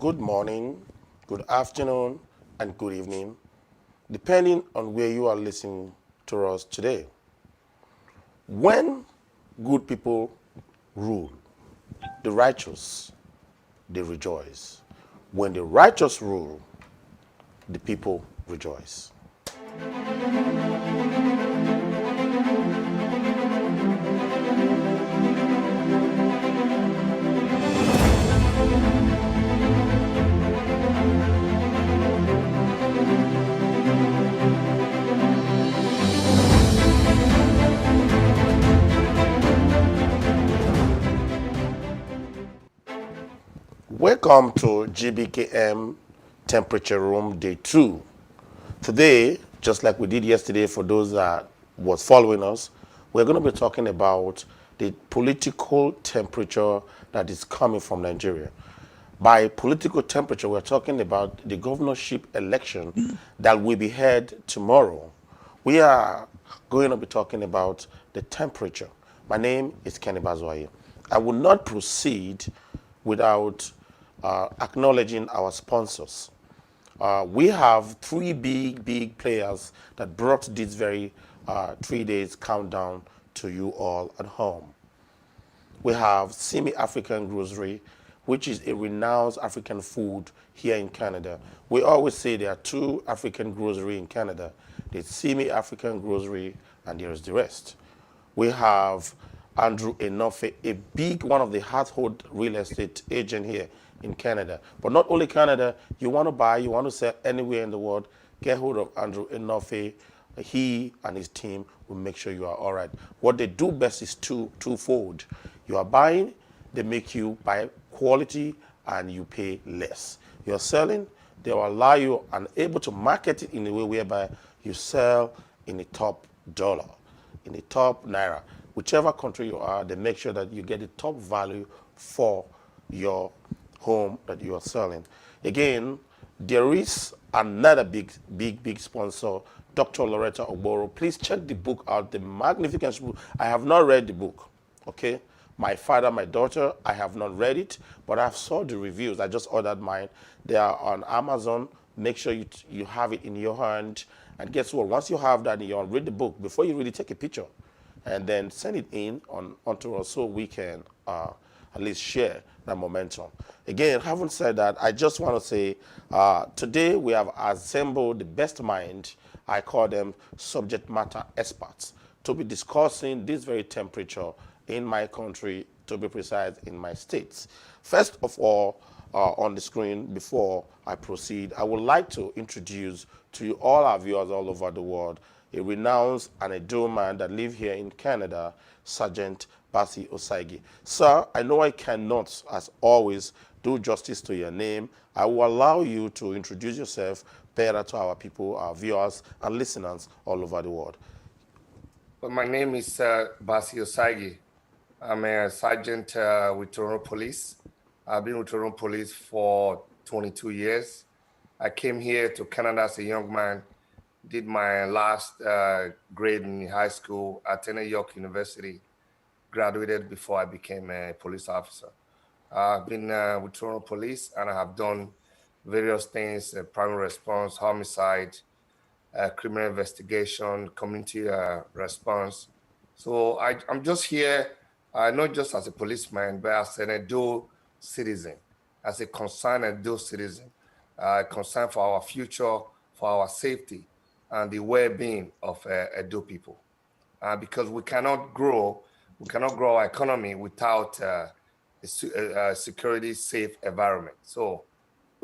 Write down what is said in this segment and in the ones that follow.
good morning, good afternoon, and good evening, depending on where you are listening to us today. When good people rule, the righteous, they rejoice. When the righteous rule, the people rejoice. Welcome to Gbkm Temperature Room Day 2. Today, just like we did yesterday for those that was following us, we're going to be talking about the political temperature that is coming from Nigeria. By political temperature, we're talking about the governorship election that will be held tomorrow. We are going to be talking about the temperature. My name is Kenny Bazwaye. I will not proceed without acknowledging our sponsors. We have three big players that brought this very 3 days countdown to you all at home. We have Simi African Grocery, which is a renowned African food here in Canada. We always say there are two African grocery in Canada. There's Simi African Grocery and there's the rest. We have Andrew Enofe, a big one of the household real estate agent here in Canada. But not only Canada, you want to buy, you want to sell anywhere in the world, get hold of Andrew Enofe. He and his team will make sure you are all right. What they do best is twofold. You are buying, they make you buy quality and you pay less. You're selling, they will allow you and able to market it in a way whereby you sell in the top dollar, in the top naira. Whichever country you are, they make sure that you get the top value for your home that you are selling. Again, there is another big sponsor, Dr. Loretta Ogboro. Please check the book out, the magnificent book. I have not read the book, okay? My father, my daughter, I have not read it, but I've saw the reviews. I just ordered mine. They are on Amazon. Make sure you have it in your hand. And guess what? Once you have that in your hand, read the book before you really take a picture. And then send it in onto us so we can at least share that momentum. Again, having said that, I just want to say today we have assembled the best mind. I call them subject matter experts to be discussing this very temperature in my country, to be precise, in my states. First of all, on the screen, before I proceed, I would like to introduce to you all our viewers all over the world a renowned and a dual man that live here in Canada, Sergeant Basi Osaigi. Sir, I know I cannot, as always, do justice to your name. I will allow you to introduce yourself better to our people, our viewers, and listeners all over the world. Well, my name is Basi Osaigi. I'm a sergeant with Toronto Police. I've been with Toronto Police for 22 years. I came here to Canada as a young man, did my last grade in high school, attended York University, graduated before I became a police officer. I've been with Toronto Police and I have done various things, primary response, homicide, criminal investigation, community response. So I'm just here, not just as a policeman, but as an Edo citizen, as a concerned Edo citizen, concerned for our future, for our safety, and the well-being of Edo people. Because we cannot grow our economy without a security safe environment. So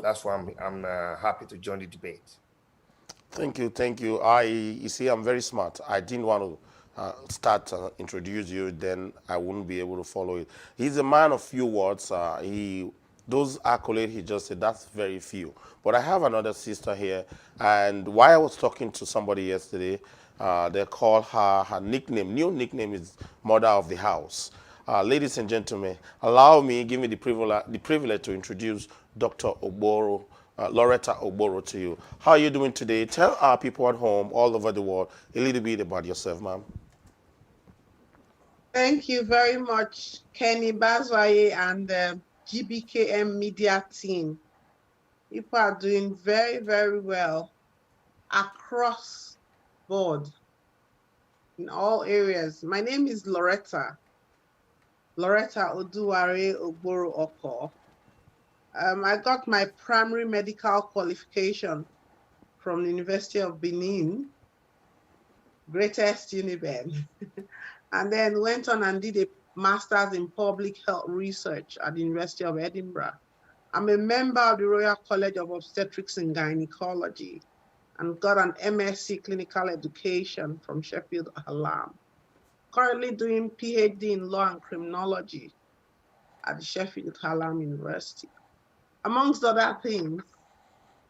that's why I'm happy to join the debate. Thank you. You see, I'm very smart. I didn't want to start introduce you, then I wouldn't be able to follow it. He's a man of few words. Those accolades he just said, that's very few. But I have another sister here, and while I was talking to somebody yesterday, they call her new nickname is Mother of the House. Ladies and gentlemen, give me the privilege to introduce Dr. Ogboro, Loretta Ogboro to you. How are you doing today? Tell our people at home, all over the world, a little bit about yourself, ma'am. Thank you very much, Kenny Bazwaye and the Gbkm media team. People are doing very, very well across board in all areas. My name is Loretta Oduware Ogboro Oko. I got my primary medical qualification from the University of Benin, greatest Uniben, and then went on and did a master's in public health research at the University of Edinburgh. I'm a member of the Royal College of Obstetrics and Gynecology and got an MSc Clinical Education from Sheffield Hallam. Currently doing PhD in Law and Criminology at the Sheffield Hallam University. Amongst other things,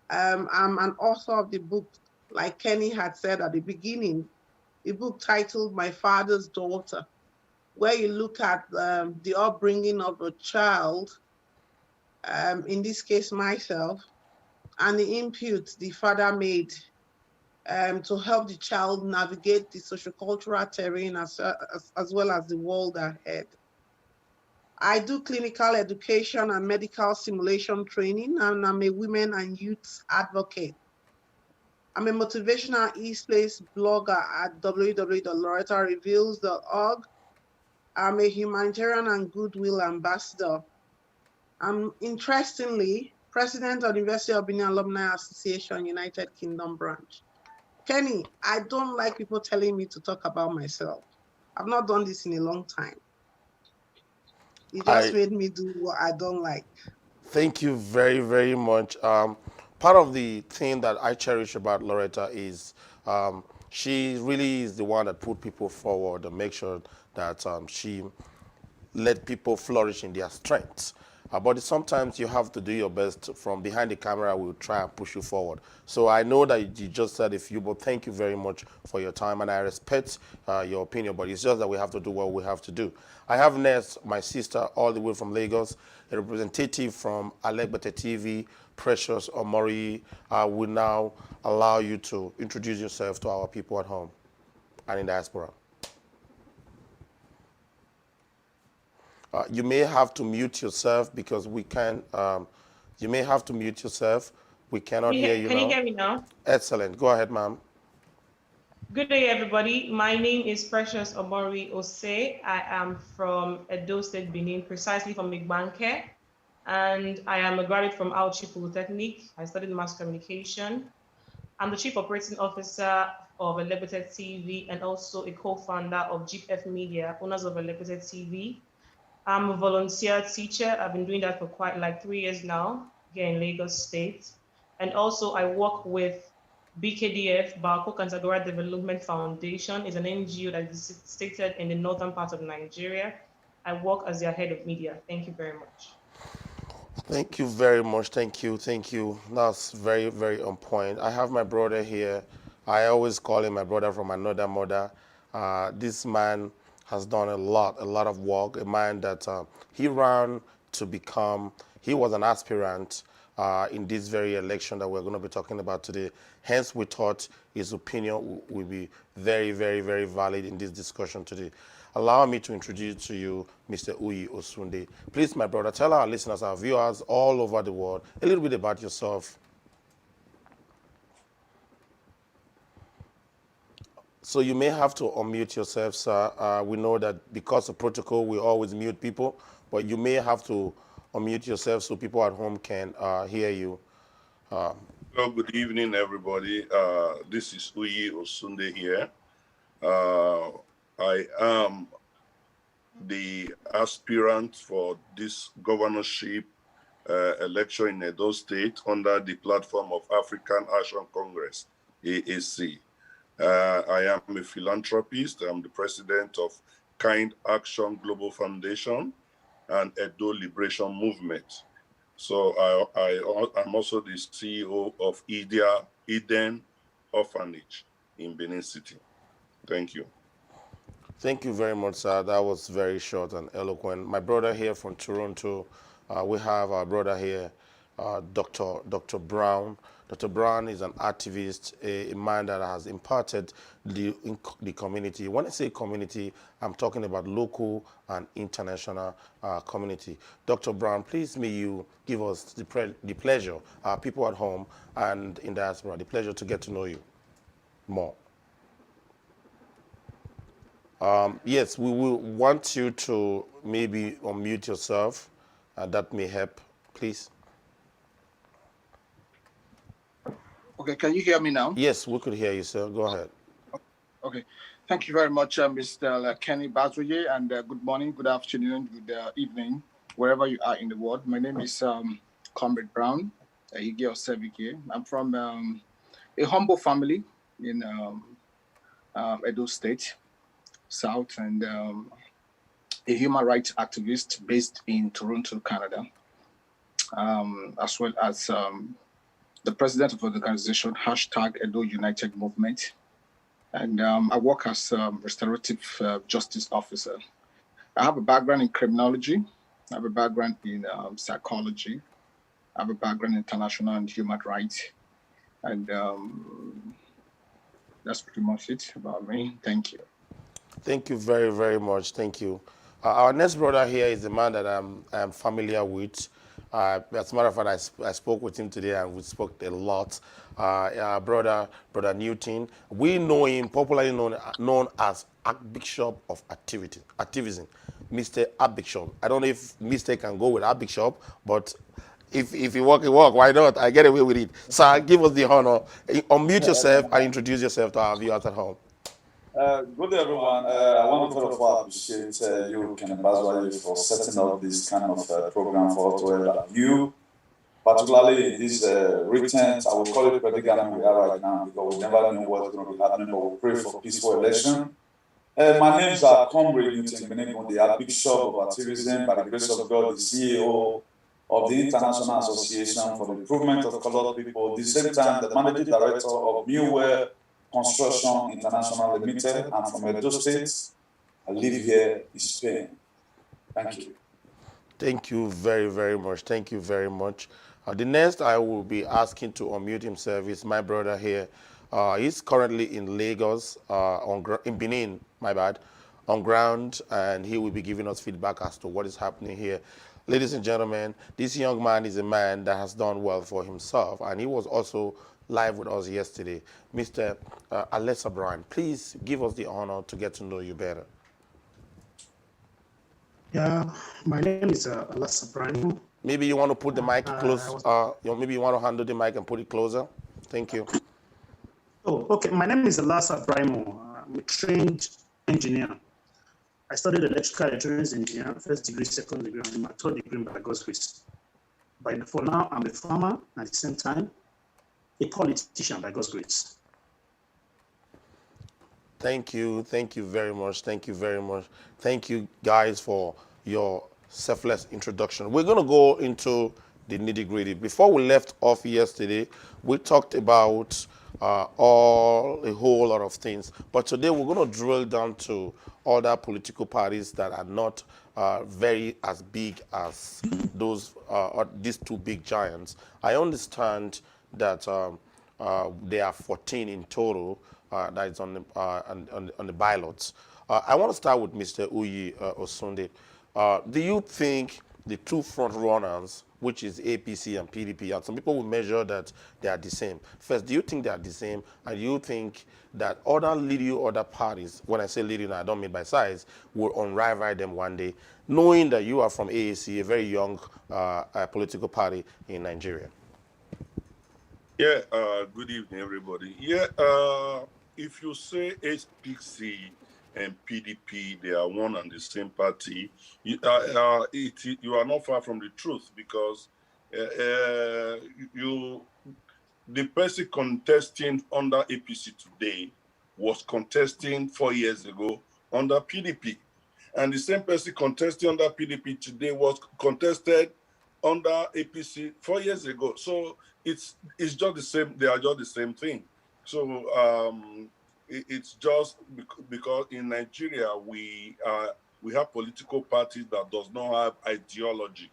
I'm an author of the book, like Kenny had said at the beginning, a book titled My Father's Daughter, where you look at the upbringing of a child, in this case myself, and the input the father made to help the child navigate the sociocultural terrain as well as the world ahead. I do clinical education and medical simulation training, and I'm a women and youth advocate. I'm a motivational East Place blogger at www.lorettareveals.org. I'm a humanitarian and goodwill ambassador. I'm interestingly president of the University of Benin Alumni Association United Kingdom branch. Kenny, I don't like people telling me to talk about myself. I've not done this in a long time. It just I made me do what I don't like. thank you very, very much. Part of the thing that I cherish about Loretta is she really is the one that put people forward and make sure that she let people flourish in their strengths. But sometimes you have to do your best. From behind the camera, we'll try and push you forward. So I know that you just said a few, but thank you very much for your time, and I respect your opinion, but it's just that we have to do what we have to do. I have next my sister all the way from Lagos, a representative from Gbkm TV, Precious Omori. I will now allow you to introduce yourself to our people at home and in diaspora. You may have to mute yourself because we can. You may have to mute yourself. We cannot hear you Can you now. hear me now? Excellent. Go ahead, ma'am. Good day, everybody. My name is Precious Omori Ose. I am from Edo State, Benin, precisely from Gbkm, and I am a graduate from Auchi Polytechnic. I studied mass communication. I'm the Chief Operating Officer of Elevated TV and also a co-founder of Gbkm Media, owners of Elevated TV. I'm a volunteer teacher. I've been doing that for quite like 3 years now here in Lagos State. And also I work with BKDF, Bako Kantagora Development Foundation, is an NGO that is stated in the northern part of Nigeria. I work as their head of media. Thank you very much. Thank you very much. Thank you. Thank you. That's very, very on point. I have my brother here. I always call him my brother from another mother. This man has done a lot of work. A man that he ran to become, he was an aspirant in this very election that we're going to be talking about today. Hence, we thought his opinion will be very, very, very valid in this discussion today. Allow me to introduce to you Mr. Uyi Osunde. Please, my brother, tell our listeners, our viewers all over the world, a little bit about yourself. So you may have to unmute yourself, sir. We know that because of protocol, we always mute people, but you may have to unmute yourself so people at home can hear you. Well, good evening, everybody. This is Uyi Osunde here. I am the aspirant for this governorship election in Edo State under the platform of African Action Congress, AAC. I am a philanthropist. I'm the president of Kind Action Global Foundation and Edo Liberation Movement. So I'm also the CEO of Eden Orphanage in Benin City. Thank you. Thank you very much, sir. That was very short and eloquent. My brother here from Toronto, we have our brother here, Dr. Brown. Dr. Brown is an activist, a man that has imparted the community. When I say community, I'm talking about local and international community. Dr. Brown, please may you give us the pleasure, people at home and in diaspora, the pleasure to get to know you more. Yes, we will want you to maybe unmute yourself. That may help, please. Okay, can you hear me now? Yes, we could hear you, sir. Go ahead. Okay, thank you very much, Mr. Kenny Bazoye, and good morning, good afternoon, good evening, wherever you are in the world. My name is Comrade Brown, Ige Osebike. I'm from a humble family in Edo State, South, and a human rights activist based in Toronto, Canada, as well as the president of the organization, #Edo United Movement. And I work as a restorative justice officer. I have a background in criminology. I have a background in psychology. I have a background in international and human rights. And that's pretty much it about me. Thank you. Thank you very, very much. Thank you. Our next brother here is a man that I'm familiar with. As a matter of fact, I spoke with him today and we spoke a lot. Brother Newton. We know him, popularly known as Archbishop of Activism, Mr. Archbishop. I don't know if Mr. can go with Archbishop, but if you walk, you walk. Why not? I get away with it. Sir, give us the honor. Unmute yourself and introduce yourself to our viewers at home. Good day, everyone. I want to first of all appreciate you, Ken Bazwaye, for setting up this kind of program for us to view, particularly in this recent, I will call it predicament we are right now, because we never know what's going to be happening, but we pray for peaceful election. My names are Comrade Newton Benegun, the Archbishop of Activism, by the grace of God, the CEO of the International Association for the Improvement of Colored People, at the same time, the Managing Director of Newware Construction International Limited. I'm from Edo State. I live here in Spain. Thank you. Thank you very, very much. Thank you very much. The next I will be asking to unmute himself is my brother here. He's currently in Lagos, in Benin, my bad, on ground, and he will be giving us feedback as to what is happening here. Ladies and gentlemen, this young man is a man that has done well for himself, and he was also live with us yesterday. Mr. Alessa Bryan, please give us the honor to get to know you better. Yeah, my name is Alessa Bryan. Maybe you want to put the mic close. Maybe you want to handle the mic and put it closer. Thank you. Oh, okay. My name is Alessa Bryan. I'm a trained engineer. I studied electrical electronics engineer, first degree, second degree, and my third degree by God's grace. But for now, I'm a farmer at the same time, a politician by God's grace. Thank you. Thank you very much. Thank you very much. Thank you guys for your selfless introduction. We're going to go into the nitty-gritty. Before we left off yesterday, we talked about a whole lot of things. But today we're going to drill down to other political parties that are not very as big as these two big giants. I understand that there are 14 in total that is on the ballots. I want to start with Mr. Uyi Osunde. Do you think the two front runners, which is APC and PDP, and some people will measure that they are the same. First, do you think they are the same? And do you think that other parties, when I say leading, I don't mean by size, will unrival them one day, knowing that you are from AAC, a very young political party in Nigeria? Yeah, good evening, everybody. Yeah, if you say APC and PDP, they are one and the same party, you are not far from the truth, because the person contesting under APC today was contesting 4 years ago under PDP. And the same person contesting under PDP today was contested under APC 4 years ago. So it's just the same, they are just the same thing. So it's just because in Nigeria we have political parties that does not have ideologies.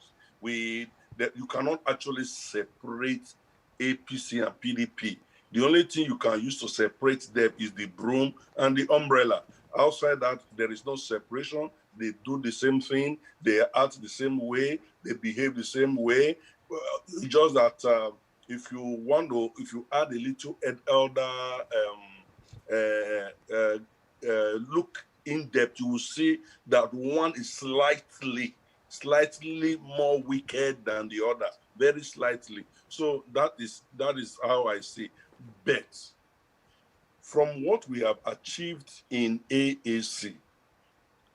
that you cannot actually separate APC and PDP. The only thing you can use to separate them is the broom and the umbrella. Outside that, there is no separation. They do the same thing. They act the same way. They behave the same way. It's just that if you add a little elder look in depth, you will see that one is slightly more wicked than the other, very slightly. So that is how I see. But from what we have achieved in AAC,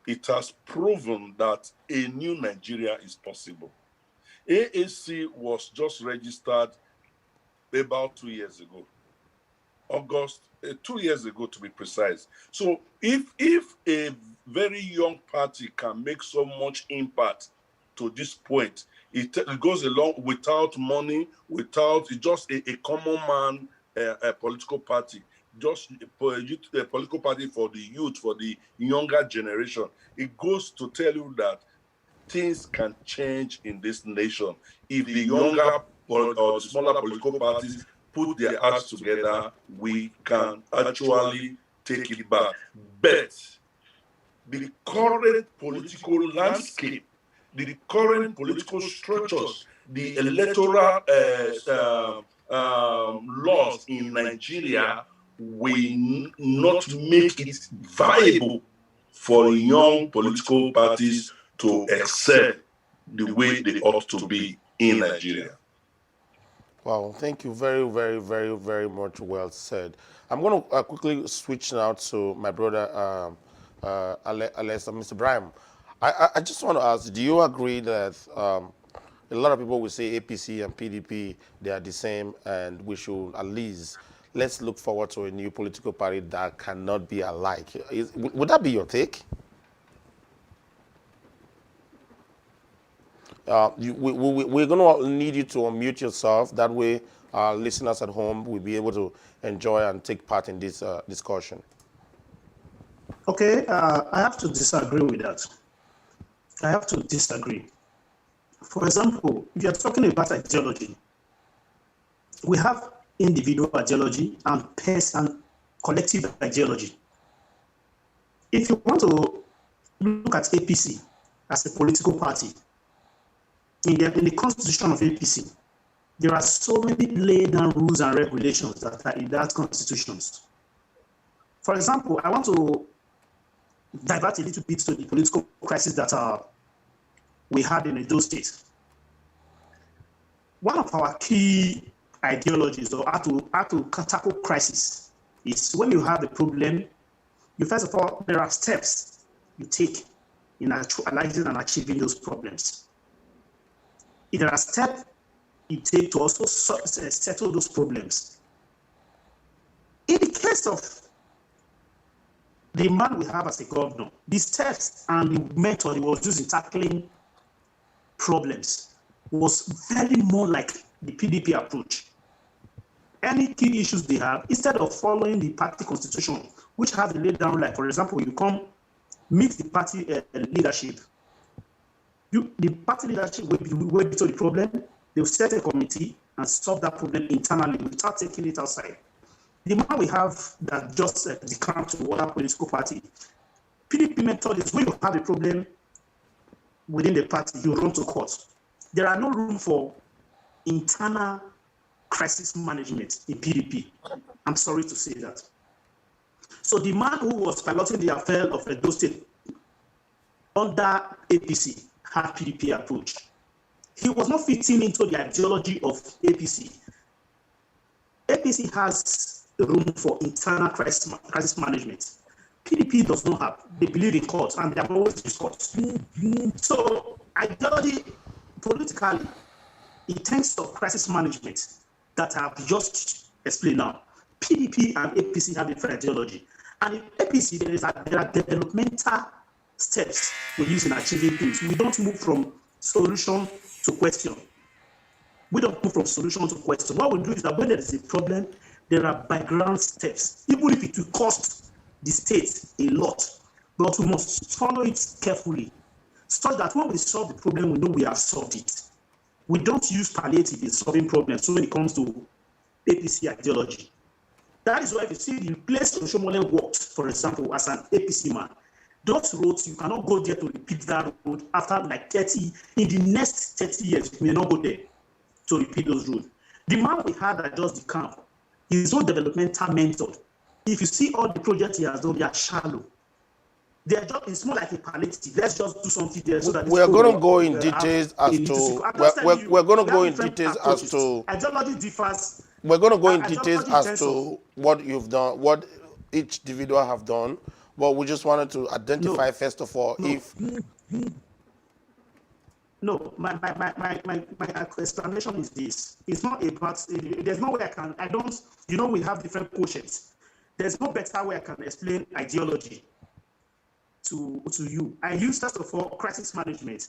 it has proven that a new Nigeria is possible. AAC was just registered about 2 years ago. August, 2 years ago to be precise. So if a very young party can make so much impact to this point, it goes along without money, without just a common man, a political party, just a political party for the youth, for the younger generation. It goes to tell you that things can change in this nation if the younger or the smaller political parties put their hearts together. We can actually take it back. But the current political landscape, the current political structures, the electoral laws in Nigeria will not make it viable for young political parties to excel the way they ought to be in Nigeria. Wow, thank you very, very, very, very much. Well said. I'm going to quickly switch now to my brother, Mr. Brahim. I just want to ask, do you agree that a lot of people will say APC and PDP, they are the same, and we should at least, let's look forward to a new political party that cannot be alike? Would that be your take? We're going to need you to unmute yourself. That way, our listeners at home will be able to enjoy and take part in this discussion. Okay, I have to disagree with that. I have to disagree. For example, if you're talking about ideology, we have individual ideology and collective ideology. If you want to look at APC as a political party, in the constitution of APC, there are so many laid down rules and regulations that are in that constitutions. For example, I want to divert a little bit to the political crisis that we had in Edo State. One of our key ideologies, or how to tackle crisis, is when you have a problem, you first of all, there are steps you take in analyzing and achieving those problems. There are steps you take to also settle those problems. In the case of the man we have as a governor, the steps and the method he was using tackling problems was very more like the PDP approach. Any key issues they have, instead of following the party constitution, which has a laid down, like for example, you come meet the party leadership. The party leadership will be to the problem. They will set a committee and solve that problem internally without taking it outside. The man we have that just decamped to other political party, PDP method is when you have a problem within the party, you run to court. There are no room for internal crisis management in PDP. I'm sorry to say that. So the man who was piloting the affair of Edo State under APC had PDP approach. He was not fitting into the ideology of APC. APC has room for internal crisis management. PDP does not have. They believe in courts and they have always used courts. So ideology, politically, in terms of crisis management that I have just explained now, PDP and APC have different ideology. And in APC, there are developmental steps we use in achieving things. We don't move from solution to question. We don't move from solution to question. What we do is that when there is a problem, there are background steps, even if it will cost the state a lot, but we must follow it carefully, so that when we solve the problem, we know we have solved it. We don't use palliative in solving problems when it comes to APC ideology. That is why if you see the place Oshomole worked, for example, as an APC man, those roads, you cannot go there to repeat that road after like 30, in the next 30 years, you may not go there to repeat those roads. The man we had at just the camp, his own developmental method. If you see all the projects he has done, they are shallow. They are just, it's more like a palliative. Let's just do something there so that we're going to go in details as to we're going to go in details as to ideology differs. We're going to go in details as to what you've done, what each individual have done, but we just wanted to identify first of all if. No, my explanation is this. It's not about, there's no way we have different quotients. There's no better way I can explain ideology to you. I use, first of all, crisis management.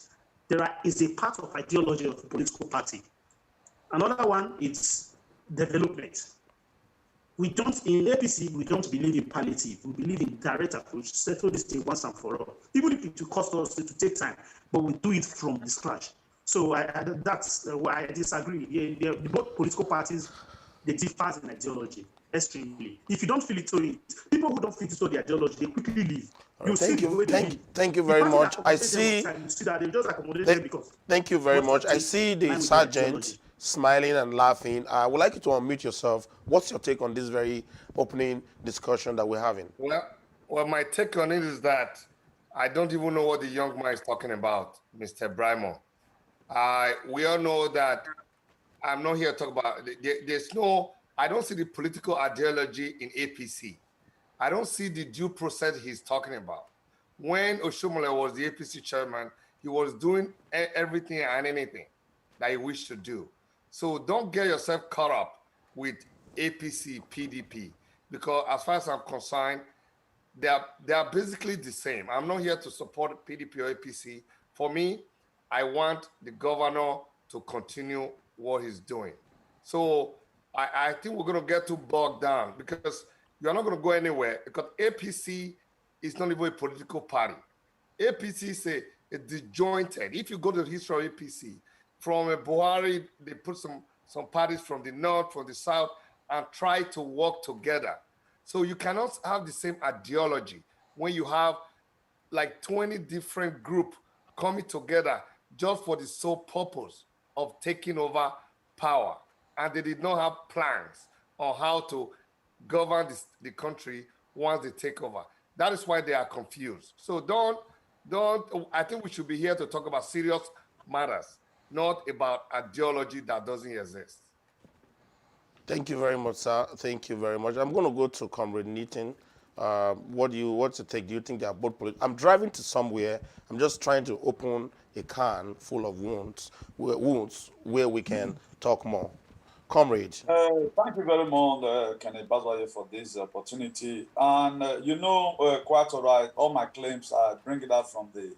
Is a part of ideology of the political party. Another one is development. In APC, we don't believe in palliative. We believe in direct approach, settle this thing once and for all. Even if it will cost us to take time, but we do it from the scratch. So that's why I disagree. Both political parties, they differ in ideology extremely. If you don't feel it, people who don't feel it, the ideology, they quickly leave. Thank you very much. I see. Thank you very much. I see the sergeant smiling and laughing. I would like you to unmute yourself. What's your take on this very opening discussion that we're having? Well, my take on it is that I don't even know what the young man is talking about, Mr. Brimo. We all know that I'm not here to talk about, I don't see the political ideology in APC. I don't see the due process he's talking about. When Oshomole was the APC chairman, he was doing everything and anything that he wished to do. So don't get yourself caught up with APC, PDP, because as far as I'm concerned, they are basically the same. I'm not here to support PDP or APC. For me, I want the governor to continue what he's doing. So I think we're going to get too bogged down because you're not going to go anywhere because APC is not even a political party. APC is a disjointed. If you go to the history of APC, from Buhari, they put some parties from the north, from the south, and try to work together. So you cannot have the same ideology when you have like 20 different groups coming together just for the sole purpose of taking over power. And they did not have plans on how to govern the country once they take over. That is why they are confused. So I think we should be here to talk about serious matters, not about ideology that doesn't exist. Thank you very much, sir. Thank you very much. I'm going to go to Comrade Neaton. What's your take? Do you think they are both political? I'm driving to somewhere. I'm just trying to open a can full of wounds where we can talk more. Comrade. Thank you very much, Kenneth Bazwaye, for this opportunity. And quite all right, all my claims, I bring it out from the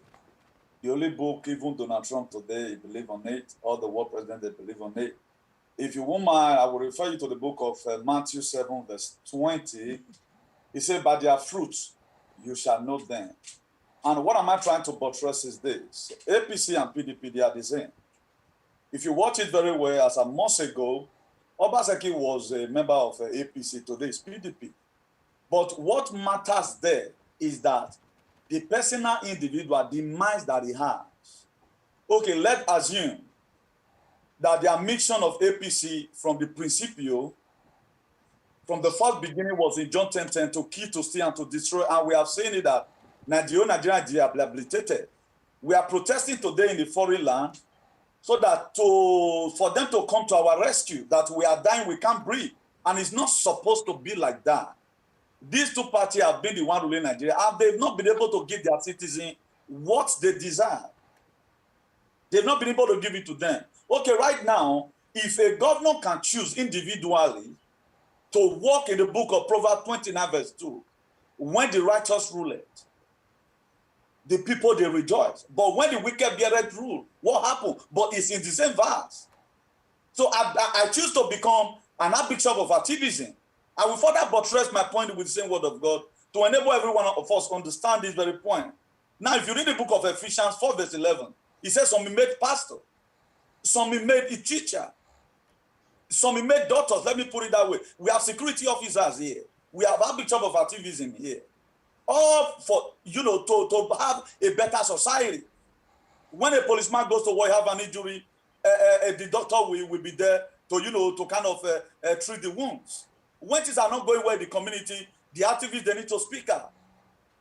only book, even Donald Trump today, he believe on it, all the world president, they believe on it. If you won't mind, I will refer you to the book of Matthew 7, verse 20. He said, by their fruits, you shall know them. And what am I trying to buttress is this. APC and PDP, they are the same. If you watch it very well, as a month ago, Obaseki was a member of APC, today is PDP. But what matters there is that the personal individual, the minds that he has. Okay, let's assume that the admission of APC from the principio, from the first beginning was in John 10:10 to kill, to steal, and to destroy. And we have seen it that Nigeria is rehabilitated. We are protesting today in the foreign land so that for them to come to our rescue, that we are dying, we can't breathe. And it's not supposed to be like that. These two parties have been the one ruling Nigeria, and they've not been able to give their citizens what they desire. They've not been able to give it to them. Okay, right now, if a governor can choose individually to walk in the book of Proverbs 29, verse 2, when the righteous rule it, the people, they rejoice. But when the wicked beareth rule, what happened? But it's in the same verse. So I choose to become an archbishop of activism. I will further buttress my point with the same word of God to enable every one of us to understand this very point. Now, if you read the book of Ephesians 4, verse 11, it says, some be made pastor, some we made a teacher, some we made doctors, let me put it that way. We have security officers here. We have a big chunk of activism here. All for, to have a better society. When a policeman goes to war, have an injury, the doctor will be there to, to kind of treat the wounds. When things are not going well in the community, the activists, they need to speak out.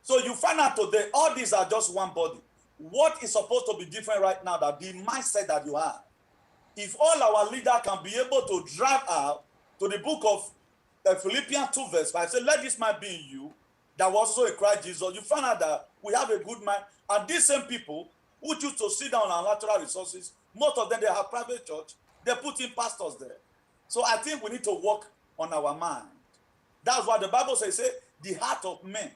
So you find out today, all these are just one body. What is supposed to be different right now, that the mindset that you have, if all our leaders can be able to drive out to the book of Philippians 2 verse 5, say, let this mind be in you, that was also in Christ Jesus, you find out that we have a good mind. And these same people who choose to sit down on natural resources, most of them, they have private church, they put in pastors there. So I think we need to work on our mind. That's what the Bible says, the heart of men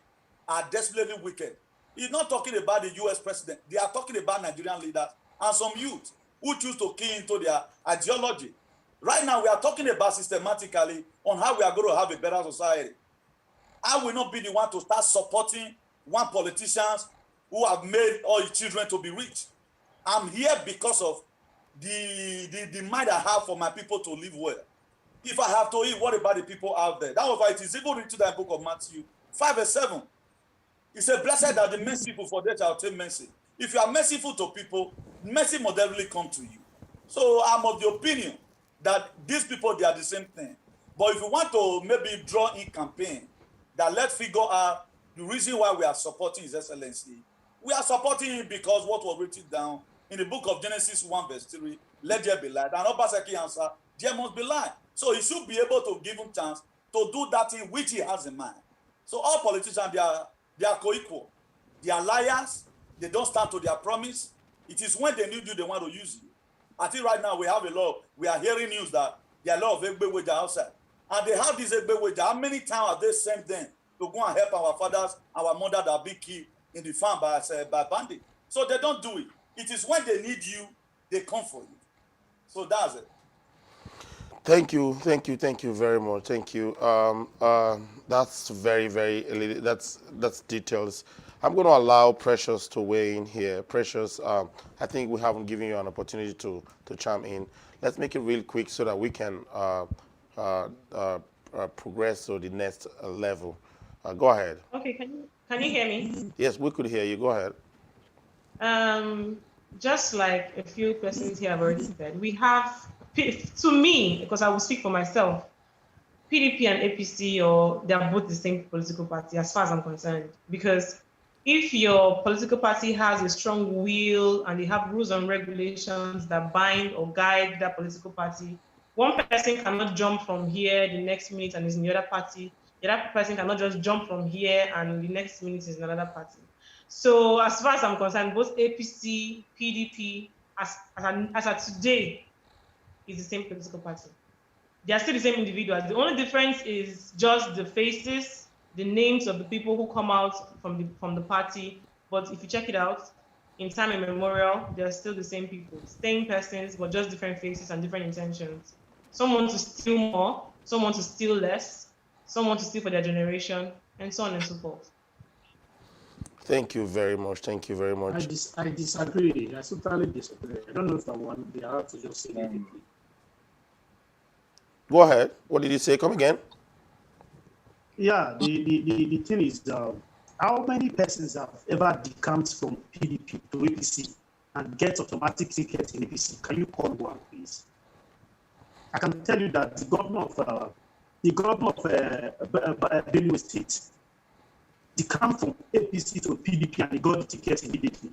are desperately wicked. He's not talking about the US president. They are talking about Nigerian leaders and some youth who choose to key into their ideology. Right now, we are talking about systematically on how we are going to have a better society. I will not be the one to start supporting one politicians who have made all his children to be rich. I'm here because of the mind I have for my people to live well. If I have to eat, what about the people out there? That was why it is even written in the book of Matthew 5 verse 7. It says, blessed are the merciful, for they shall obtain mercy. If you are merciful to people, mercy will definitely come to you. So I'm of the opinion that these people, they are the same thing. But if you want to maybe draw in campaign, that let's figure out the reason why we are supporting His Excellency. We are supporting him because what was written down in the book of Genesis 1 verse 3, let there be light. And Obaseki answer, there must be light. So he should be able to give him chance to do that thing which he has in mind. So all politicians, they are co-equal. They are liars. They don't stand to their promise. It is when they need you, they want to use you. I think right now we have a law. We are hearing news that there are a lot of Gbkm outside. And they have these Gbkm. How many times have they sent them to go and help our fathers, our mother that are being killed in the farm by bandits? So they don't do it. It is when they need you, they come for you. So that's it. Thank you very much. Thank you. That's very, that's details. I'm going to allow Precious to weigh in here. Precious, I think we haven't given you an opportunity to chime in. Let's make it real quick so that we can progress to the next level. Go ahead. Okay, can you hear me? Yes, we could hear you. Go ahead. Just like a few persons here have already said, we have, to me, because I will speak for myself, PDP and APC, or they are both the same political party as far as I'm concerned. Because if your political party has a strong will and they have rules and regulations that bind or guide that political party, one person cannot jump from here the next minute and is in the other party. The other person cannot just jump from here and the next minute is in another party. So as far as I'm concerned, both APC, PDP, as of today, is the same political party. They are still the same individuals. The only difference is just the faces, the names of the people who come out from the party. But if you check it out, in time immemorial, they are still the same people, same persons, but just different faces and different intentions. Some want to steal more, some want to steal less, some want to steal for their generation, and so on and so forth. Thank you very much. Thank you very much. I disagree. I totally disagree. I don't know if I want the have to just say anything. Go ahead. What did you say? Come again. Yeah, the thing is, how many persons have ever decamped from PDP to APC and get automatic tickets in APC? Can you call one, please? I can tell you that the governor of Benue State decamped from APC to PDP and he got the ticket immediately.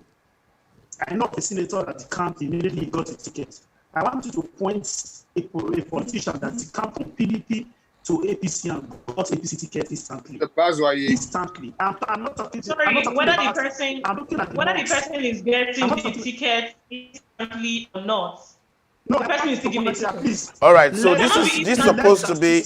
I know a senator that decamped immediately, he got the ticket. I want you to point a politician that decamped from PDP to APC and got APC ticket instantly. Instantly. I'm not talking to. Sorry, whether the person is getting the ticket instantly or not. No, the person is taking it. All right, so this is supposed to be.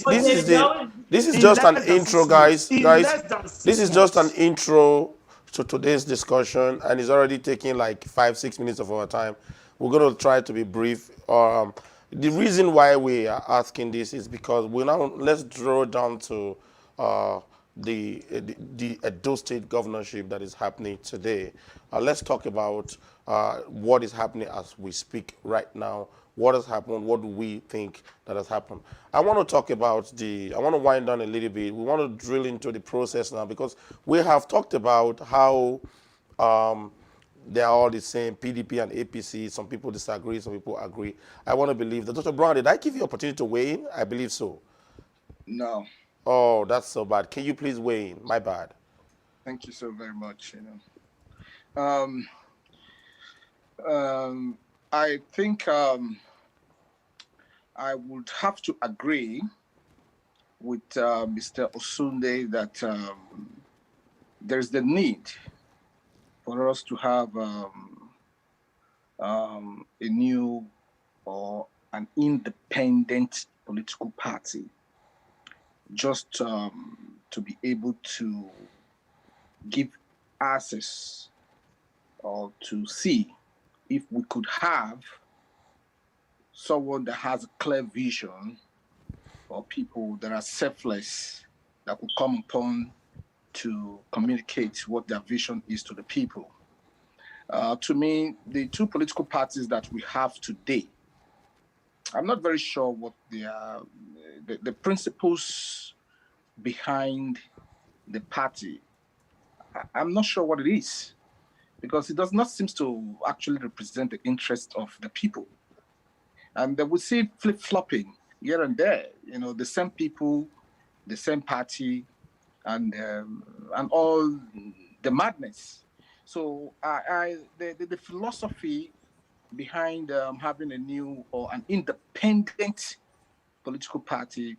This is just an intro, guys. This is just an intro to today's discussion, and it's already taking like 5-6 minutes of our time. We're going to try to be brief. The reason why we are asking this is because let's draw down to the Edo State governorship that is happening today. Let's talk about what is happening as we speak right now. What has happened? What do we think that has happened? I want to talk about I want to wind down a little bit. We want to drill into the process now because we have talked about how they are all the same, PDP and APC. Some people disagree, some people agree. I want to believe that. Dr. Brown, did I give you opportunity to weigh in? I believe so. No, Oh, that's so bad. Can you please weigh in? My bad. thank you so very much. Um, I think I would have to agree with Mr. Osunde that there's the need for us to have a new or an independent political party, just to be able to give access or to see if we could have someone that has a clear vision or people that are selfless that could come upon to communicate what their vision is to the people. To me, the two political parties that we have today, I'm not very sure what the principles behind the party. I'm not sure what it is because it does not seem to actually represent the interest of the people. And we see flip-flopping here and there, the same people, the same party, and all the madness. So the philosophy behind having a new or an independent political party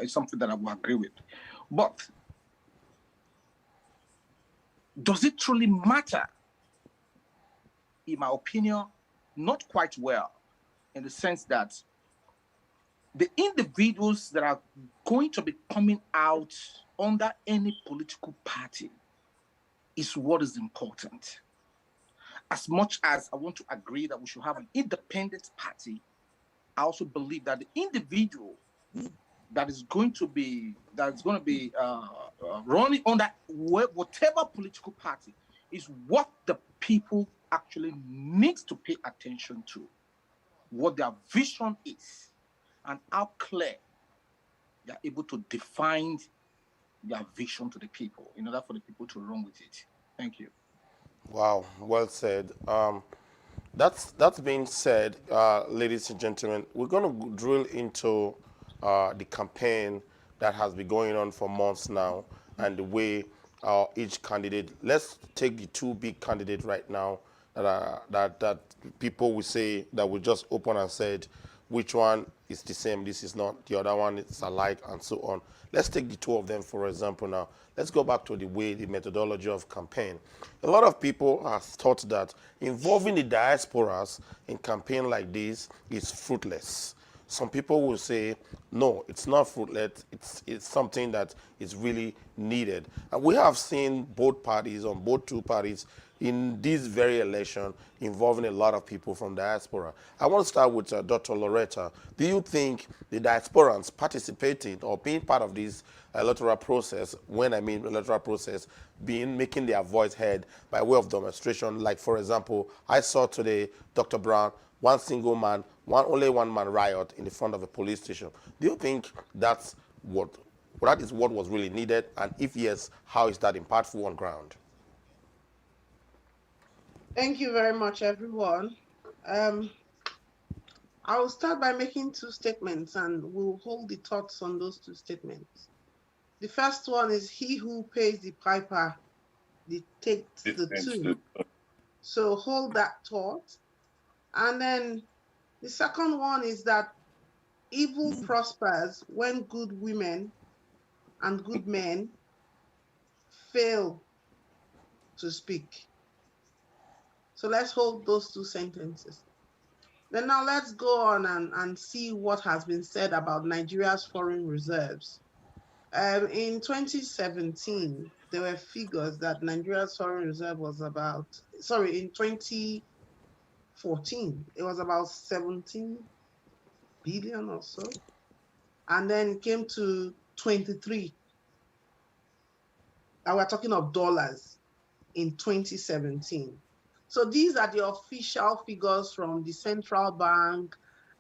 is something that I will agree with. But does it truly matter? In my opinion, not quite well, in the sense that the individuals that are going to be coming out under any political party is what is important. As much as I want to agree that we should have an independent party, I also believe that the individual that is going to be running under whatever political party is what the people actually needs to pay attention to, what their vision is, and how clear they are able to define their vision to the people in order for the people to run with it. Thank you. Wow, well said. That's being said, ladies and gentlemen, we're going to drill into the campaign that has been going on for months now and the way each candidate. Let's take the two big candidates right now that people will say that we just open and said which one is the same, this is not, the other one is alike, and so on. Let's take the two of them for example now. Let's go back to the methodology of campaign. A lot of people have thought that involving the diasporas in campaign like this is fruitless. Some people will say, no, it's not fruitless. It's something that is really needed. And we have seen both parties, on both two parties, in this very election involving a lot of people from diaspora. I want to start with Dr. Loretta. Do you think the diasporans participating or being part of this electoral process, when I mean electoral process, making their voice heard by way of demonstration, like for example, I saw today, Dr. Brown, one single man, only one man riot in the front of a police station. Do you think that is what was really needed? And if yes, how is that impactful on ground? Thank you very much, everyone. I will start by making two statements and we'll hold the thoughts on those two statements. The first one is he who pays the piper dictates the tune. So hold that thought. And then the second one is that evil prospers when good women and good men fail to speak. So let's hold those two sentences. Then now let's go on and see what has been said about Nigeria's foreign reserves. In 2017, there were figures that Nigeria's foreign reserve was about, in 2014, it was about 17 billion or so. And then it came to 23 and we're talking of dollars in 2017. So these are the official figures from the central bank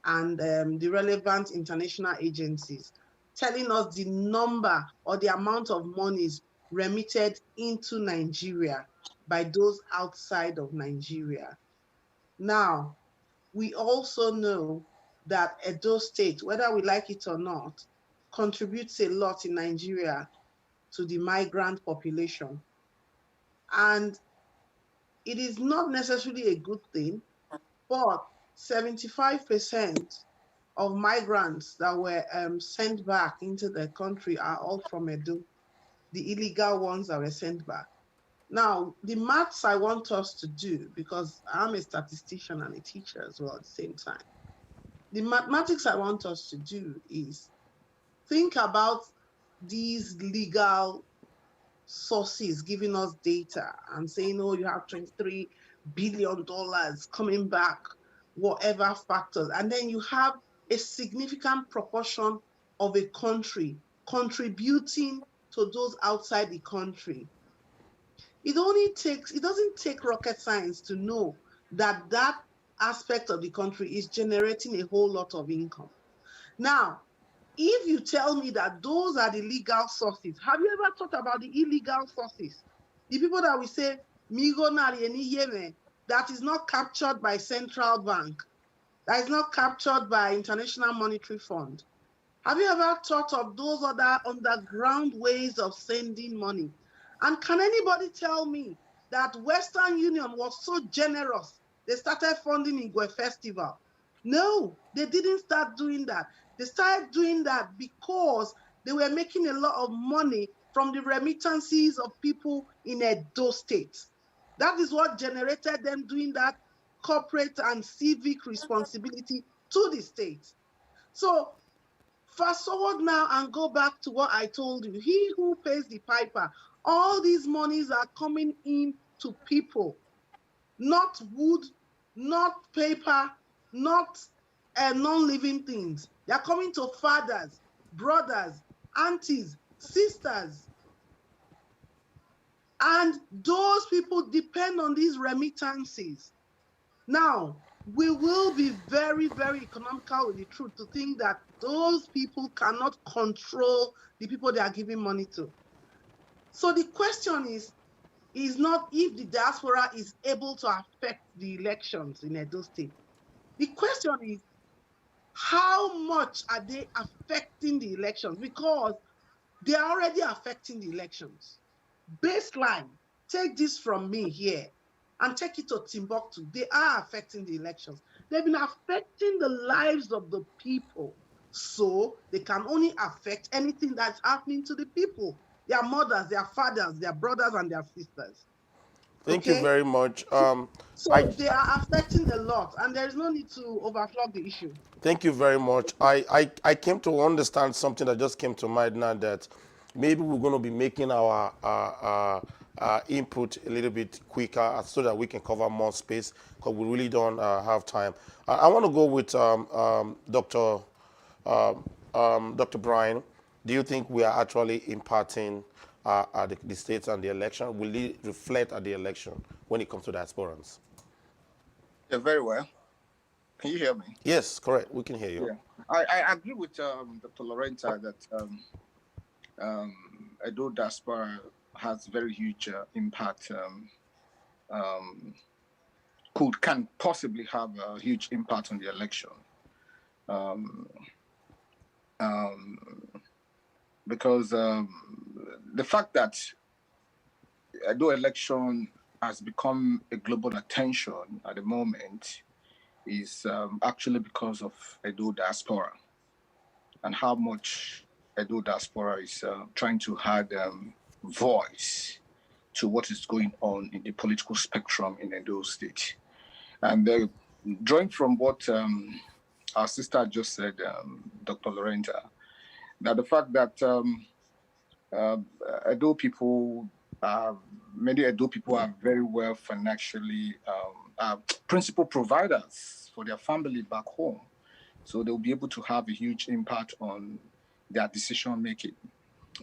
and the relevant international agencies telling us the number or the amount of monies remitted into Nigeria by those outside of Nigeria. Now, we also know that Edo State, whether we like it or not, contributes a lot in Nigeria to the migrant population. And it is not necessarily a good thing, but 75% of migrants that were sent back into the country are all from Edo, the illegal ones that were sent back. Now, the maths I want us to do, because I'm a statistician and a teacher as well at the same time, the mathematics I want us to do is think about these legal sources giving us data and saying, oh, you have $23 billion coming back, whatever factors. And then you have a significant proportion of a country contributing to those outside the country. It doesn't take rocket science to know that that aspect of the country is generating a whole lot of income. Now, if you tell me that those are the legal sources, have you ever thought about the illegal sources? The people that we say, that is not captured by central bank, that is not captured by International Monetary Fund. Have you ever thought of those other underground ways of sending money? And can anybody tell me that Western Union was so generous, they started funding Igwe Festival? No, they didn't start doing that. They started doing that because they were making a lot of money from the remittances of people in Edo State. That is what generated them doing that corporate and civic responsibility to the state. So fast forward now and go back to what I told you. He who pays the piper, all these monies are coming in to people, not wood, not paper, not non-living things. They are coming to fathers, brothers, aunties, sisters. And those people depend on these remittances. Now, we will be very, very economical with the truth to think that those people cannot control the people they are giving money to. So the question is not if the diaspora is able to affect the elections in Edo State. The question is, how much are they affecting the elections? Because they are already affecting the elections. Baseline, take this from me here and take it to Timbuktu. They are affecting the elections. They've been affecting the lives of the people. So they can only affect anything that's happening to the people, their mothers, their fathers, their brothers, and their sisters. Thank you very much. So they are affecting a lot, and there is no need to overflow the issue. Thank you very much. I came to understand something that just came to mind now, that maybe we're going to be making our input a little bit quicker so that we can cover more space, because we really don't have time. I want to go with Dr. Brian. Do you think we are actually impacting the states and the election? Will it reflect at the election when it comes to diasporans? Yeah, very well. Can you hear me? Yes, correct. We can hear you. Yeah, I agree with Dr. Lorenta that Edo diaspora has very huge impact. Can possibly have a huge impact on the election, because the fact that Edo election has become a global attention at the moment is actually because of Edo diaspora and how much Edo diaspora is trying to add voice to what is going on in the political spectrum in Edo State. And drawing from what our sister just said, Dr. Lorenta, that the fact that Edo people, many Edo people are very well financially principal providers for their family back home. So they'll be able to have a huge impact on their decision making.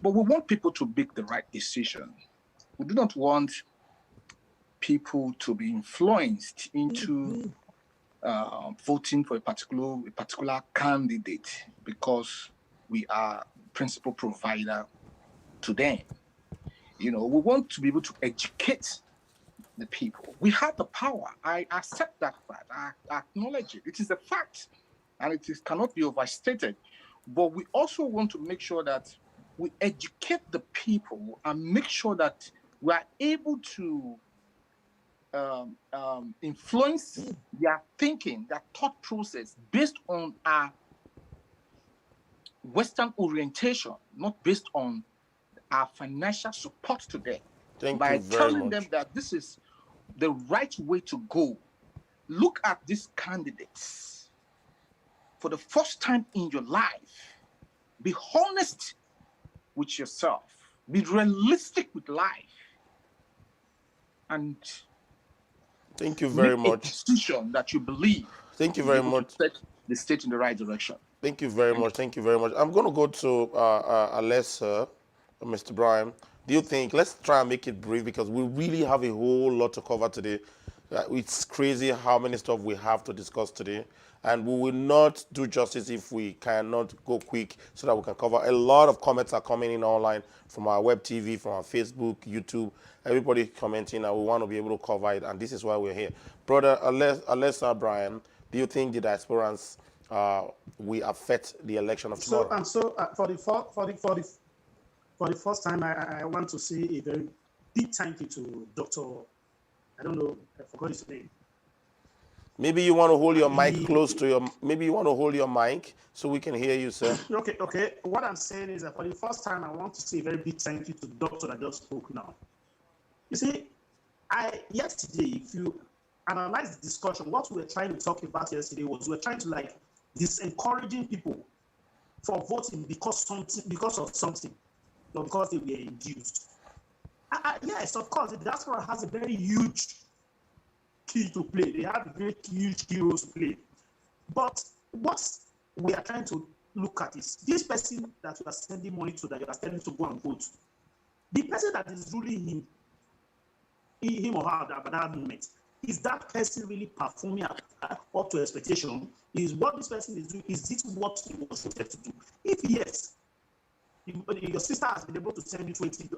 But we want people to make the right decision. we do not want people to be influenced into voting for a particular candidate because we are principal provider to them. We want to be able to educate the people. We have the power. I accept that fact. I acknowledge it. It is a fact, and cannot be overstated. But we also want to make sure that we educate the people and make sure that we are able to influence their thinking, their thought process based on our Western orientation, not based on our financial support to them. By telling them that this is the right way to go. Look at these candidates. For the first time in your life, be honest with yourself. Be realistic with life. And thank you very much. A decision that you believe. Thank you very much. Set the state in the right direction. Thank you very much. Thank you very much. I'm going to go to Alessa, Mr. Brian. Do you think, let's try and make it brief because we really have a whole lot to cover today. It's crazy how many stuff we have to discuss today. And we will not do justice if we cannot go quick so that we can cover. A lot of comments are coming in online from our web TV, from our Facebook, YouTube. Everybody commenting and we want to be able to cover it. And this is why we're here. Brother Alessa, Brian, do you think the diasporans will affect the election of tomorrow? For the first time, I want to say a very big thank you to Dr. I don't know, I forgot his name. Maybe you want to hold your mic close to your, maybe you want to hold your mic so we can hear you, sir. Okay. What I'm saying is that for the first time, I want to say a very big thank you to the doctor that just spoke now. You see, yesterday, if you analyze the discussion, what we were trying to talk about yesterday was we were trying to disencouraging people for voting because of something, or because they were induced. Yes, of course, the diaspora has a very huge key to play. They have a very huge key role to play. But what we are trying to look at is this person that you are sending money to, that you are telling to go and vote, the person that is ruling him or her at that moment, is that person really performing up to expectation? Is what this person is doing, is it what he was supposed to do? If yes, your sister has been able to send you 20,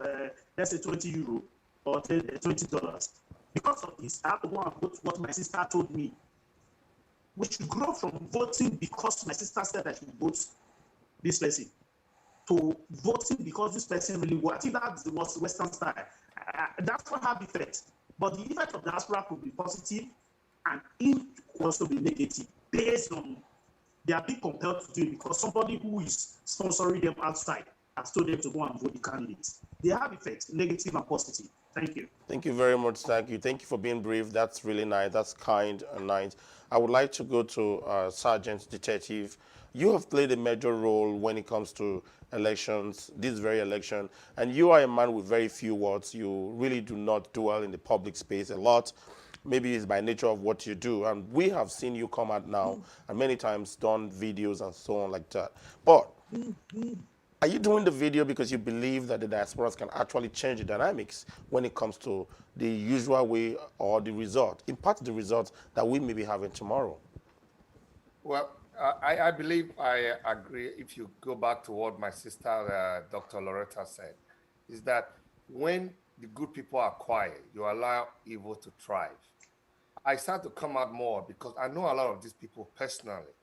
let's say 20 euro or $20. Because of this, I have to go and vote what my sister told me. We should grow from voting because my sister said that she would vote this person to voting because this person really worked. I think that's the Western style. That's what have effect. But the effect of diaspora could be positive and it could also be negative based on they are being compelled to do it because somebody who is sponsoring them outside has told them to go and vote the candidates. They have effects, negative and positive. Thank you. Thank you very much. Thank you. Thank you for being brief. That's really nice. That's kind and nice. I would like to go to Sergeant Detective. You have played a major role when it comes to elections, this very election, and you are a man with very few words. You really do not dwell in the public space a lot. Maybe it's by nature of what you do. And we have seen you come out now and many times done videos and so on like that. But are you doing the video because you believe that the diasporas can actually change the dynamics when it comes to the usual way or the result, impact the results that we may be having tomorrow? Well, I believe I agree. If you go back to what my sister, Dr. Loretta said, is that when the good people are quiet, you allow evil to thrive. I start to come out more because I know a lot of these people personally.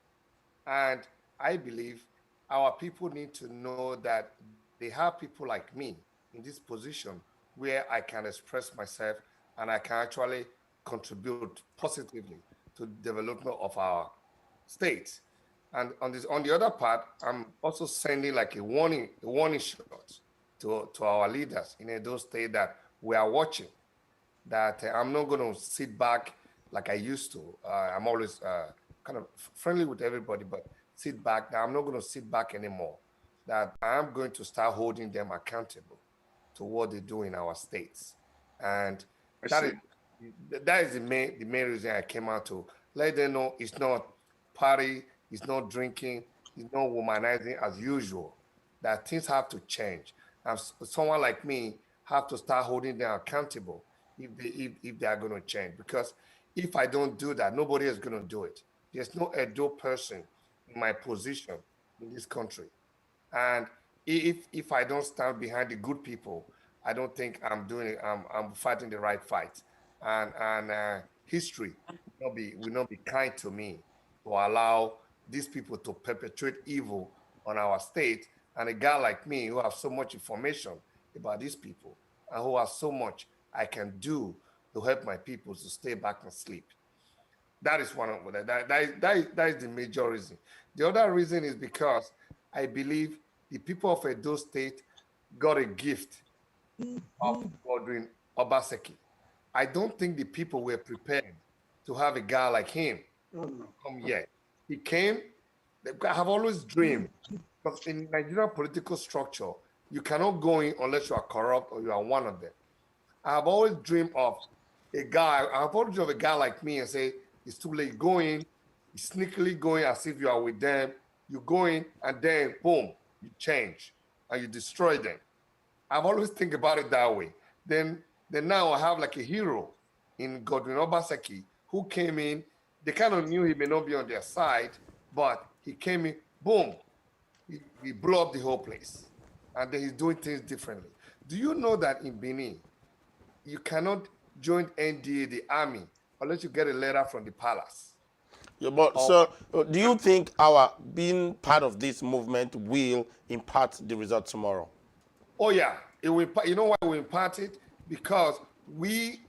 And I believe our people need to know that they have people like me in this position where I can express myself and I can actually contribute positively to the development of our state. And on the other part, I'm also sending like a warning shot to our leaders in Edo State that we are watching, that I'm not going to sit back like I used to. I'm always kind of friendly with everybody, but sit back. Now I'm not going to sit back anymore. That I'm going to start holding them accountable to what they do in our states. And that is the main reason I came out to let them know it's not party, it's not drinking, it's not womanizing as usual, that things have to change. And someone like me, have to start holding them accountable if they are going to change. Because if I don't do that, nobody is going to do it. There's no Edo person in my position in this country. And if I don't stand behind the good people, I don't think I'm fighting the right fight. And history will not be kind to me to allow these people to perpetrate evil on our state. And a guy like me who has so much information about these people and who has so much I can do to help my people to stay back and sleep. That is one of that is the major reason. The other reason is because I believe the people of Edo State got a gift of Godwin Obaseki. I don't think the people were prepared to have a guy like him come here. He came. I have always dreamed, because in Nigerian political structure, you cannot go in unless you are corrupt or you are one of them. I have always dreamed of a guy. I have always dreamed of a guy like me and say, it's too late going, sneakily going as if you are with them. You go in and then boom, you change and you destroy them. I've always think about it that way. Then now I have like a hero in Godwin Obaseki who came in. They kind of knew he may not be on their side, but he came in, boom, he blew up the whole place. And then he's doing things differently. Do you know that in Benin, you cannot join NDA, the army, unless you get a letter from the palace? Yeah, but so, do you think our being part of this movement will impact the result tomorrow? Oh yeah, it will. You know why we impart it? Because we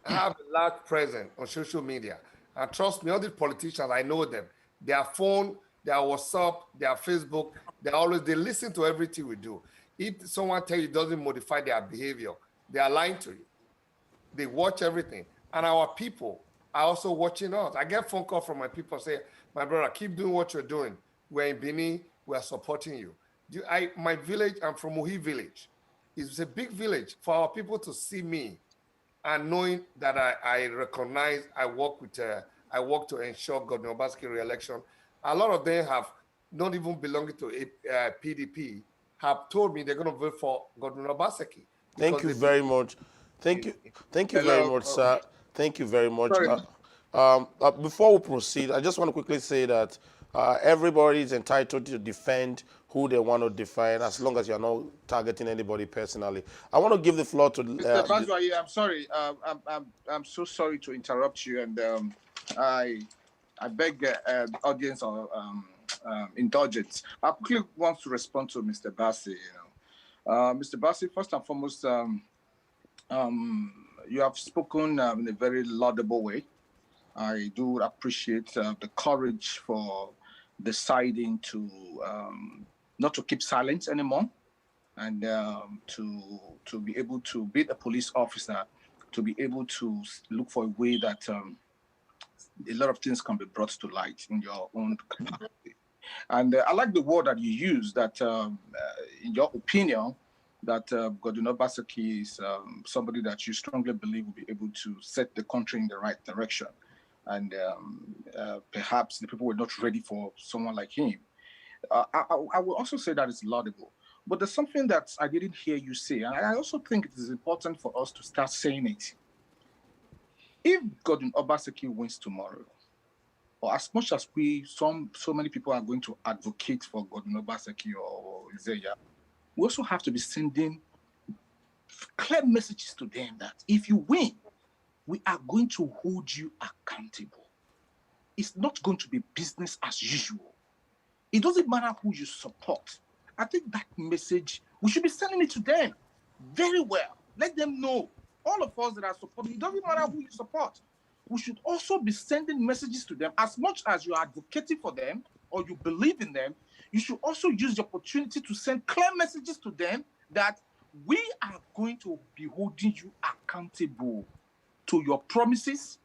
have a large presence on social media, and trust me, all these politicians, I know them. Their phone, their WhatsApp, their Facebook, they listen to everything we do. If someone tell you it doesn't modify their behavior, they are lying to you. They watch everything, and our people are also watching us. I get phone call from my people say, "My brother, keep doing what you're doing. We're in Benin. We're supporting you." My village, I'm from Muhi village. It's a big village. For our people to see me and knowing that I recognize, I work to ensure Governor Obaseki re-election. A lot of them have not even belonging to PDP have told me they're going to vote for Governor Obaseki. Thank you very much. Thank you very much, sir. Thank you very much. Before we proceed, I just want to quickly say that everybody is entitled to defend who they want to defend, as long as you're not targeting anybody personally. I want to give the floor to Mr. Bazwaye, I'm sorry. I'm so sorry to interrupt you, and I beg the audience of indulgence. I quickly want to respond to Mr. Bassi. Mr. Bassi, first and foremost, you have spoken in a very laudable way. I do appreciate the courage for deciding to not to keep silent anymore, and to be able to be a police officer, to be able to look for a way that a lot of things can be brought to light in your own capacity. And I like the word that you use, that in your opinion, that Godwin Obaseki is somebody that you strongly believe will be able to set the country in the right direction. And perhaps the people were not ready for someone like him. I will also say that it's laudable. But there's something that I didn't hear you say, and I also think it is important for us to start saying it. If Godwin Obaseki wins tomorrow, or as much as so many people are going to advocate for Godwin Obaseki or Isaiah, we also have to be sending clear messages to them that if you win, we are going to hold you accountable. It's not going to be business as usual. It doesn't matter who you support. I think that message, we should be sending it to them very well. Let them know, all of us that are supporting, it doesn't matter who you support. We should also be sending messages to them. As much as you are advocating for them or you believe in them, you should also use the opportunity to send clear messages to them that we are going to be holding you accountable to your promises,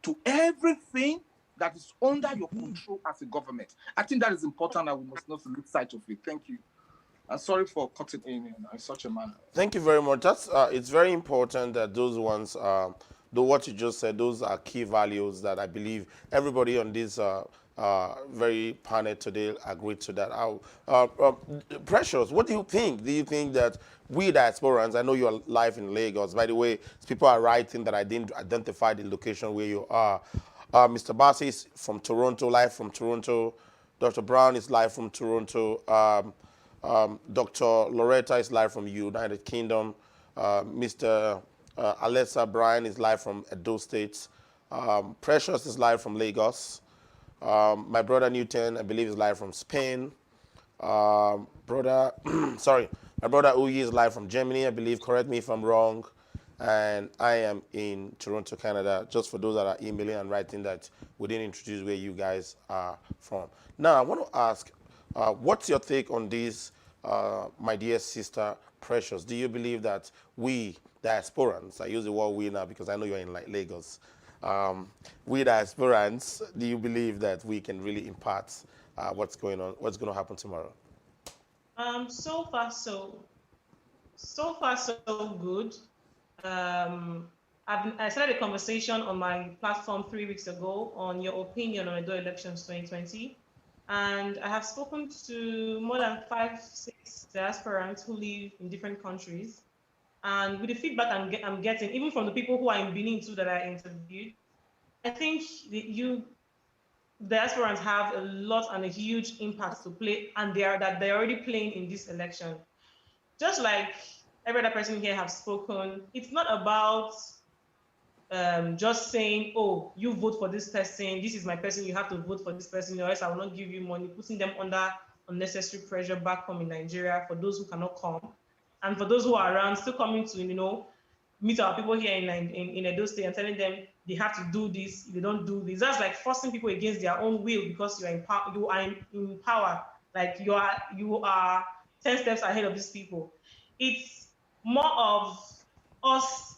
to everything that is under your control as a government. I think that is important, and we must not lose sight of it. Thank you. I'm sorry for cutting in such a manner. Thank you very much. That's it's very important that those ones though what you just said, those are key values that I believe everybody on this very panel today agreed to that. Precious, what do you think? Do you think that we diasporans, I know you're live in Lagos, by the way, people are writing that I didn't identify the location where you are. Mr. Bassi is from Toronto, live from Toronto. Dr. Brown is live from Toronto. Dr. Loretta is live from United Kingdom. Mr. Alessa Bryan is live from Edo State. Precious is live from Lagos. My brother Newton, I believe, is live from Spain. Brother, sorry, my brother Uyi is live from Germany, I believe. Correct me if I'm wrong. And I am in Toronto, Canada. Just for those that are emailing and writing that we didn't introduce where you guys are from. Now, I want to ask, what's your take on this, my dear sister Precious? Do you believe that we diasporans, I use the word we now because I know you're in Lagos, we diasporans, do you believe that we can really impact what's going on, what's going to happen tomorrow? So far so good. I started a conversation on my platform 3 weeks ago on your opinion on Edo elections 2020. And I have spoken to more than 5-6 diasporans who live in different countries. And with the feedback I'm getting, even from the people who are in Benin too that I interviewed, I think diasporans have a lot and a huge impact to play, and they're already playing in this election. Just like every other person here have spoken, it's not about just saying, oh, you vote for this person, this is my person, you have to vote for this person, or else I will not give you money, putting them under unnecessary pressure back home in Nigeria for those who cannot come. And for those who are around, still coming to, meet our people here in Edo State and telling them they have to do this, if they don't do this. That's like forcing people against their own will because you are in power. Like you are 10 steps ahead of these people. It's more of us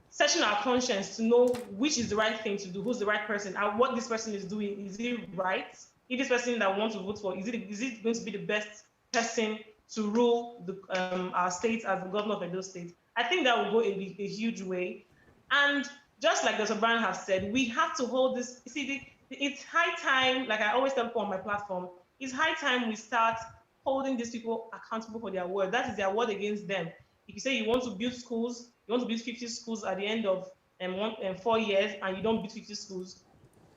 searching our conscience to know which is the right thing to do, who's the right person, and what this person is doing. Is it right? If this person that we want to vote for, is it going to be the best person to rule our state as the governor of Edo State? I think that will go a huge way. And just like Dr. Brown has said, we have to hold this. You see, it's high time, like I always tell people on my platform, it's high time we start holding these people accountable for their word. That is their word against them. If you say you want to build schools, you want to build 50 schools at the end of 4 years and you don't build 50 schools,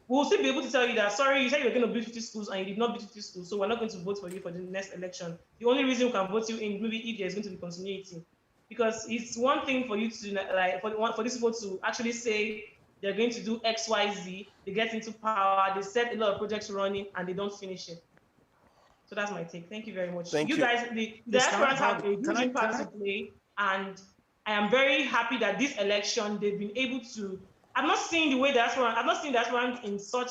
we'll still be able to tell you that, sorry, you said you were going to build 50 schools and you did not build 50 schools, so we're not going to vote for you for the next election. The only reason we can vote you in maybe if there's going to be continuity. Because it's one thing for you to, like, for these people to actually say they're going to do X, Y, Z, they get into power, they set a lot of projects running, and they don't finish it. So that's my take. Thank you very much. Thank you. Guys, the diasporans have a huge impact to play, and I am very happy that this election they've been able to. I've not seen diasporans in such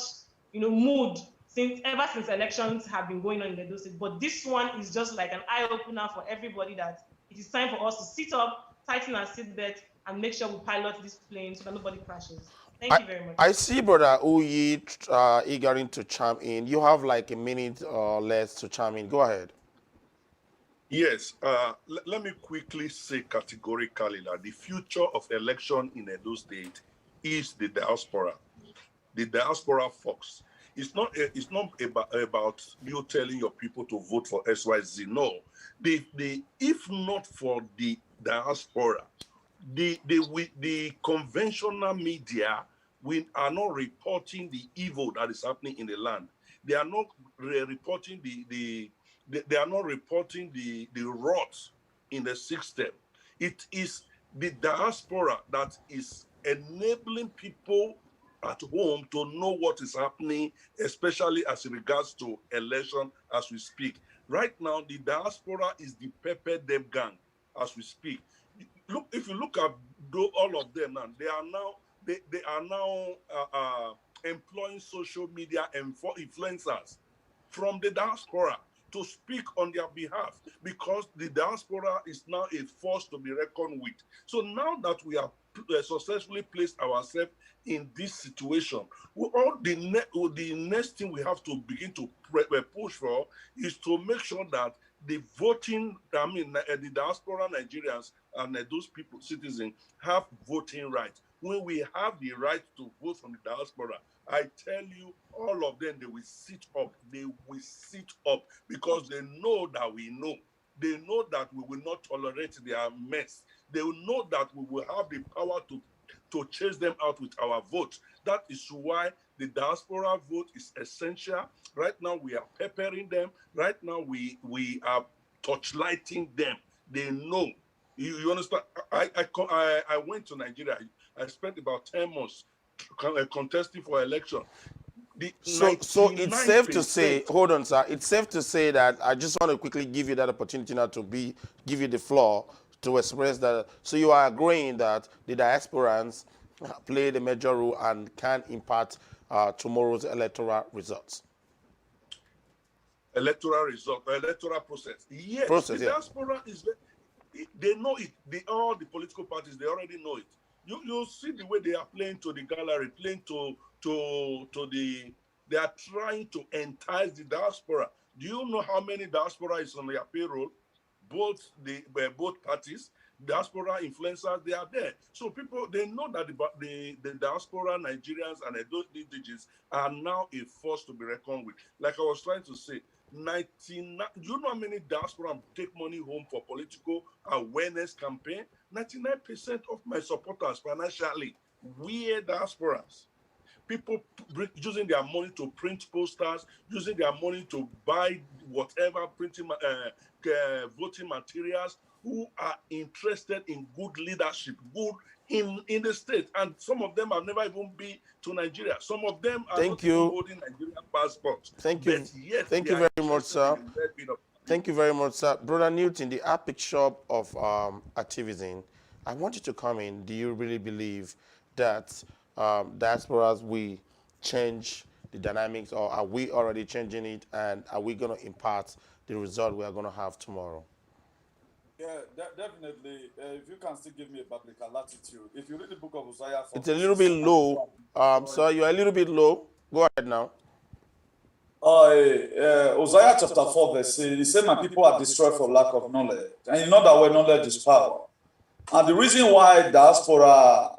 mood ever since elections have been going on in the Edo State. But this one is just like an eye opener for everybody that it is time for us to sit up, tighten our seatbelt, and make sure we pilot this plane so that nobody crashes. Thank you very much. I see Brother Uyi eagering to chime in. You have like a minute or less to chime in. Go ahead. Yes, let me quickly say categorically that the future of election in Edo State is the diaspora folks. It's not about you telling your people to vote for XYZ. No, if not for the diaspora, the conventional media, we are not reporting the evil that is happening in the land. They are not reporting they are not reporting the rot in the system. It is the diaspora that is enabling people at home to know what is happening, especially as regards to election as we speak. Right now, the diaspora is the pepper them gang as we speak. Look, if you look at all of them now, they are now employing social media and influencers from the diaspora to speak on their behalf, because the diaspora is now a force to be reckoned with. So now that we have successfully placed ourselves in this situation, the next thing we have to begin to push for is to make sure that the voting, the diaspora Nigerians and those people, citizens, have voting rights. when we have the right to vote from the diaspora, I tell you, all of them, they will sit up. They will sit up because they know that we know. They know that we will not tolerate their mess. They will know that we will have the power to chase them out with our vote. That is why the diaspora vote is essential. Right now, we are peppering them. Right now, we are torchlighting them. They know. You understand? I went to Nigeria. I spent about 10 months contesting for election. The So it's safe to say, 99%. hold on, sir. It's safe to say that I just want to quickly give you that opportunity now to give you the floor to express that. So you are agreeing that the diasporans played a major role and can impact tomorrow's electoral results. Electoral process. Yes, the Process, yeah. diaspora they know it. All the political parties, they already know it. You see the way they are playing to the gallery, playing they are trying to entice the diaspora. Do you know how many diaspora is on their payroll? Both parties, diaspora influencers, they are there. So people, they know that the diaspora Nigerians and those indigenous are now a force to be reckoned with. Like I was trying to say, 99, do you know how many diaspora take money home for political awareness campaign? 99% of my supporters financially were diasporas. People using their money to print posters, using their money to buy whatever printing, voting materials, who are interested in good leadership, good in the state. And some of them have never even been to Nigeria. Some of them are Thank not even you. holding Nigerian passports. Thank you. But yet Thank they you are very much, interested in sir. the well-being of Thank you very much, sir. Brother Newton, the epic shop of activism, I want you to come in. Do you really believe that diasporas we change the dynamics, or are we already changing it, and are we going to impart the result we are going to have tomorrow? Yeah, definitely. If you can still give me a biblical latitude, if you read the book of Isaiah It's a little bit 46, low. Sir, you're a little bit low. Go ahead now. Hosea chapter 4, verse 6, he said, my people are destroyed for lack of knowledge. And you know that where knowledge is power. And the reason why diaspora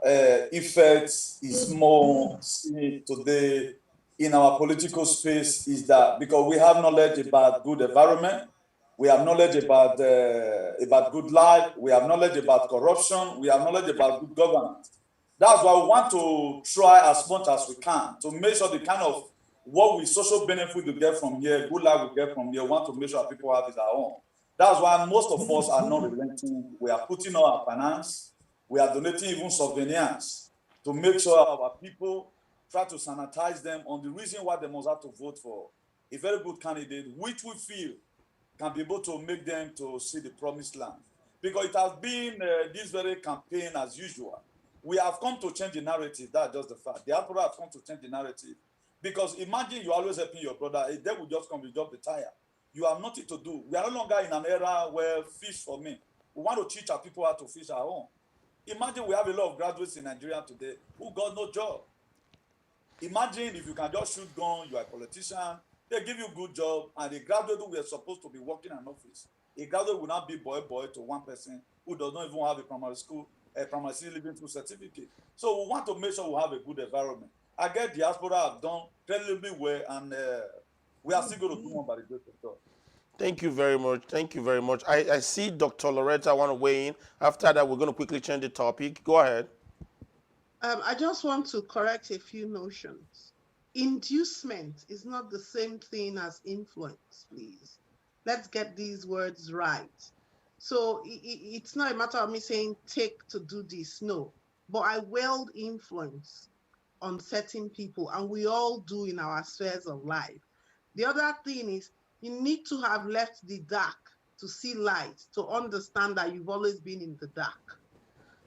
effect is more seen today in our political space is that because we have knowledge about good environment, we have knowledge about good life, we have knowledge about corruption, we have knowledge about good governance. That's why we want to try as much as we can to make sure the kind of what we social benefit we get from here, good life we get from here, we want to make sure people have it at home. That's why most of us are not relenting. We are putting our finance, we are donating even souvenirs to make sure our people try to sanitize them on the reason why they must have to vote for a very good candidate, which we feel can be able to make them to see the promised land. Because it has been this very campaign as usual. We have come to change the narrative. That's just the fact. The Apple have come to change the narrative. Because imagine you always helping your brother, a day will just come, you drop the tire. You have nothing to do. We are no longer in an era where fish for me. We want to teach our people how to fish our own. Imagine we have a lot of graduates in Nigeria today who got no job. Imagine if you can just shoot gun, you are a politician, they give you a good job, and the graduate who were supposed to be working in an office, a graduate will not be boy to one person who does not even have a primary school living through certificate. So we want to make sure we have a good environment. I get diaspora have done relatively well, and we are still going to do more by the grace of God. Thank you very much. Thank you very much. I see Dr. Loretta want to weigh in. After that, we're going to quickly change the topic. Go ahead. I just want to correct a few notions. Inducement is not the same thing as influence, please. Let's get these words right. So it's not a matter of me saying take to do this, no. But I wield influence on certain people, and we all do in our spheres of life. The other thing is you need to have left the dark to see light, to understand that you've always been in the dark.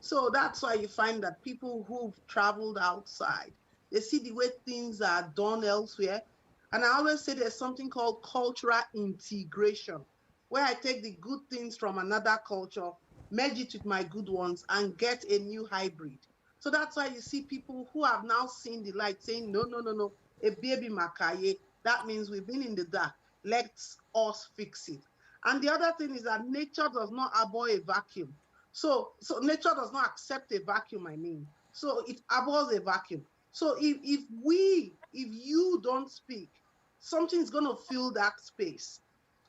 So that's why you find that people who've traveled outside, they see the way things are done elsewhere. And I always say there's something called cultural integration, where I take the good things from another culture, merge it with my good ones, and get a new hybrid. So that's why you see people who have now seen the light saying, no, a baby makaye. That means we've been in the dark. Let's us fix it. And the other thing is that nature does not abhor a vacuum. So nature does not accept a vacuum, I mean. So it abhors a vacuum. So if you don't speak, something's going to fill that space.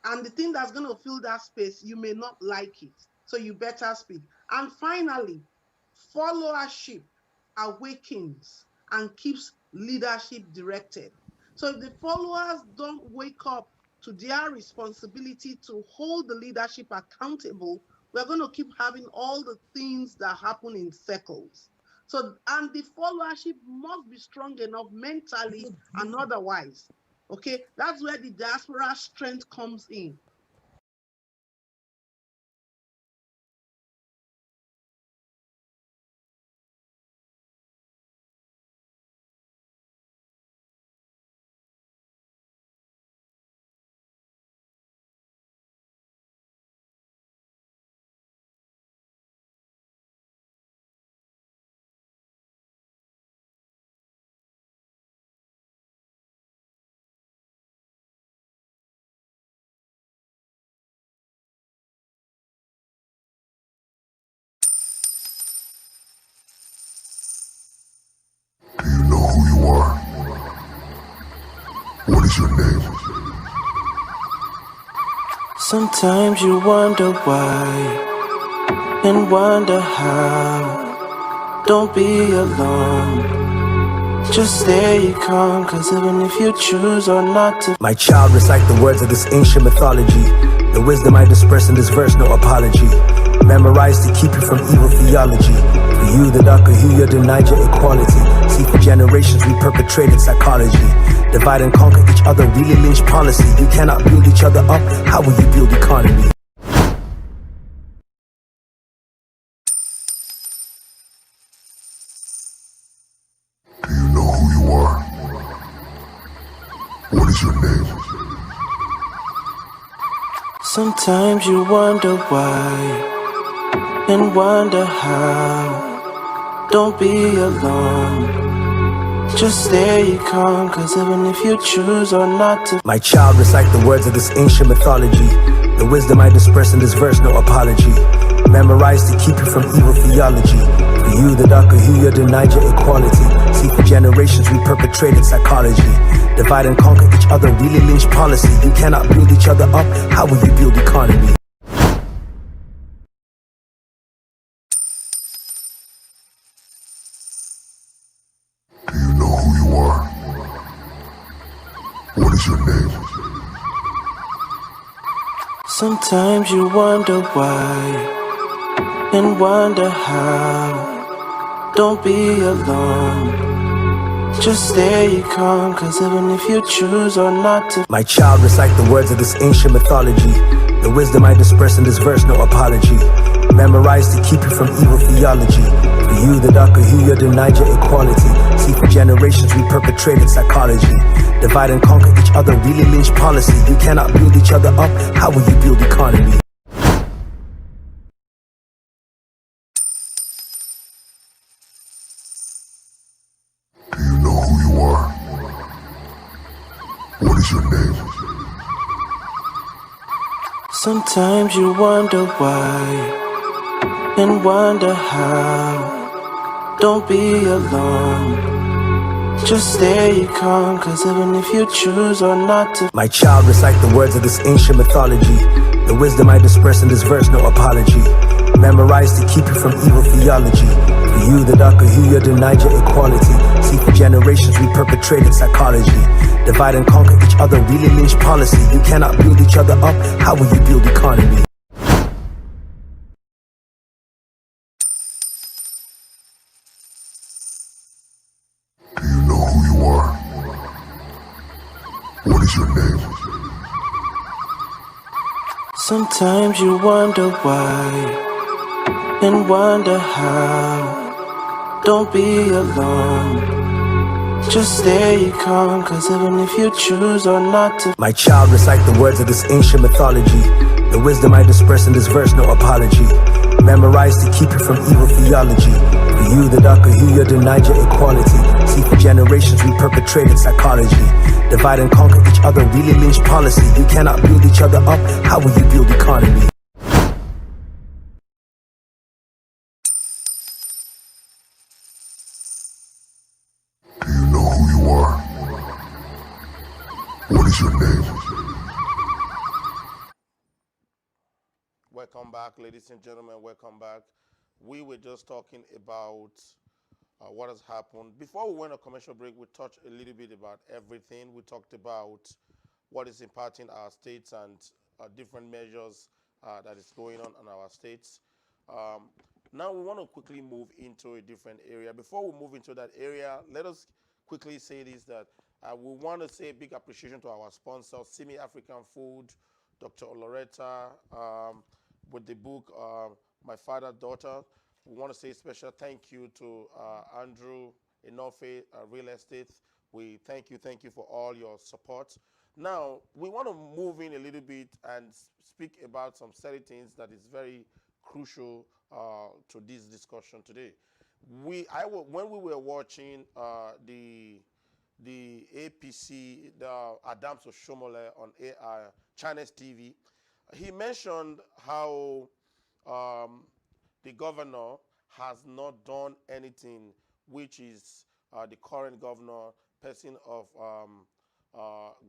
And the thing that's going to fill that space, you may not like it. So you better speak. And finally, followership awakens and keeps leadership directed. So if the followers don't wake up to their responsibility to hold the leadership accountable, we're going to keep having all the things that happen in circles. So, and the followership must be strong enough mentally and otherwise. Okay, that's where the diaspora strength comes in. You know who you are. What is your name? Sometimes you wonder why and wonder how. Don't be alone. Just stay calm, cause even if you choose or not to. My child, recite the words of this ancient mythology. The wisdom I disperse in this verse, no apology. Memorized to keep you from evil theology. For you, the darker hue, you denied your equality. See, for generations we perpetrated psychology. Divide and conquer each other, really lynch policy. You cannot build each other up, how will you build economy? You know who you are. What is your name? Sometimes you wonder why and wonder how. Don't be alone. Just stay calm, cause even if you choose or not to. My child, recite the words of this ancient mythology. The wisdom I disperse in this verse, no apology. Memorized to keep you from evil theology. For you, the darker hue, you denied your equality. See, for generations we perpetrated psychology. Divide and conquer each other, really lynch policy. You cannot build each other up, how will you build economy? You know who you are. What is your name? Sometimes you wonder why and wonder how. Don't be alone. Just stay calm, cause even if you choose or not to. My child, recite the words of this ancient mythology. The wisdom I disperse in this verse, no apology. Memorized to keep you from evil theology. For you, the darker hue, you denied your equality. See, for generations we perpetrated psychology. Divide and conquer each other, really lynch policy. You cannot build each other up, how will you build economy? You know who you are. What is your name? Sometimes you wonder why and wonder how. Don't be alone. Just stay calm, cause even if you choose or not to. My child, recite the words of this ancient mythology. The wisdom I disperse in this verse, no apology. Memorized to keep you from evil theology. For you, the darker hue, you denied your equality. See, for generations we perpetrated psychology. Divide and conquer each other, really lynch policy. You cannot build each other up, how will you build economy? You know who you are. What is your name? Sometimes you wonder why and wonder how. Don't be alone. Just stay calm, cause even if you choose or not to. My child, recite the words of this ancient mythology. The wisdom I disperse in this verse, no apology. Memorized to keep you from evil theology. For you, the darker hue, you denied your equality. See, for generations we perpetrated psychology. Divide and conquer each other, really lynch policy. You cannot build each other up, how will you build economy? is your name? Welcome back, ladies and gentlemen. Welcome back. We were just talking about what has happened. Before we went on commercial break, we touched a little bit about everything. We talked about what is impacting our states and different measures that is going on in our states. Now we want to quickly move into a different area. Before we move into that area, let us quickly say this, that we want to say a big appreciation to our sponsor, Simi African Food, Dr. Oloretta, with the book, My Father, Daughter. We want to say a special thank you to Andrew Enofe, Real Estate. We thank you for all your support. Now, we want to move in a little bit and speak about some certain things that is very crucial to this discussion today. When we were watching the APC, the Adams Oshomole on China's TV, he mentioned how the governor has not done anything, which is the current governor, person of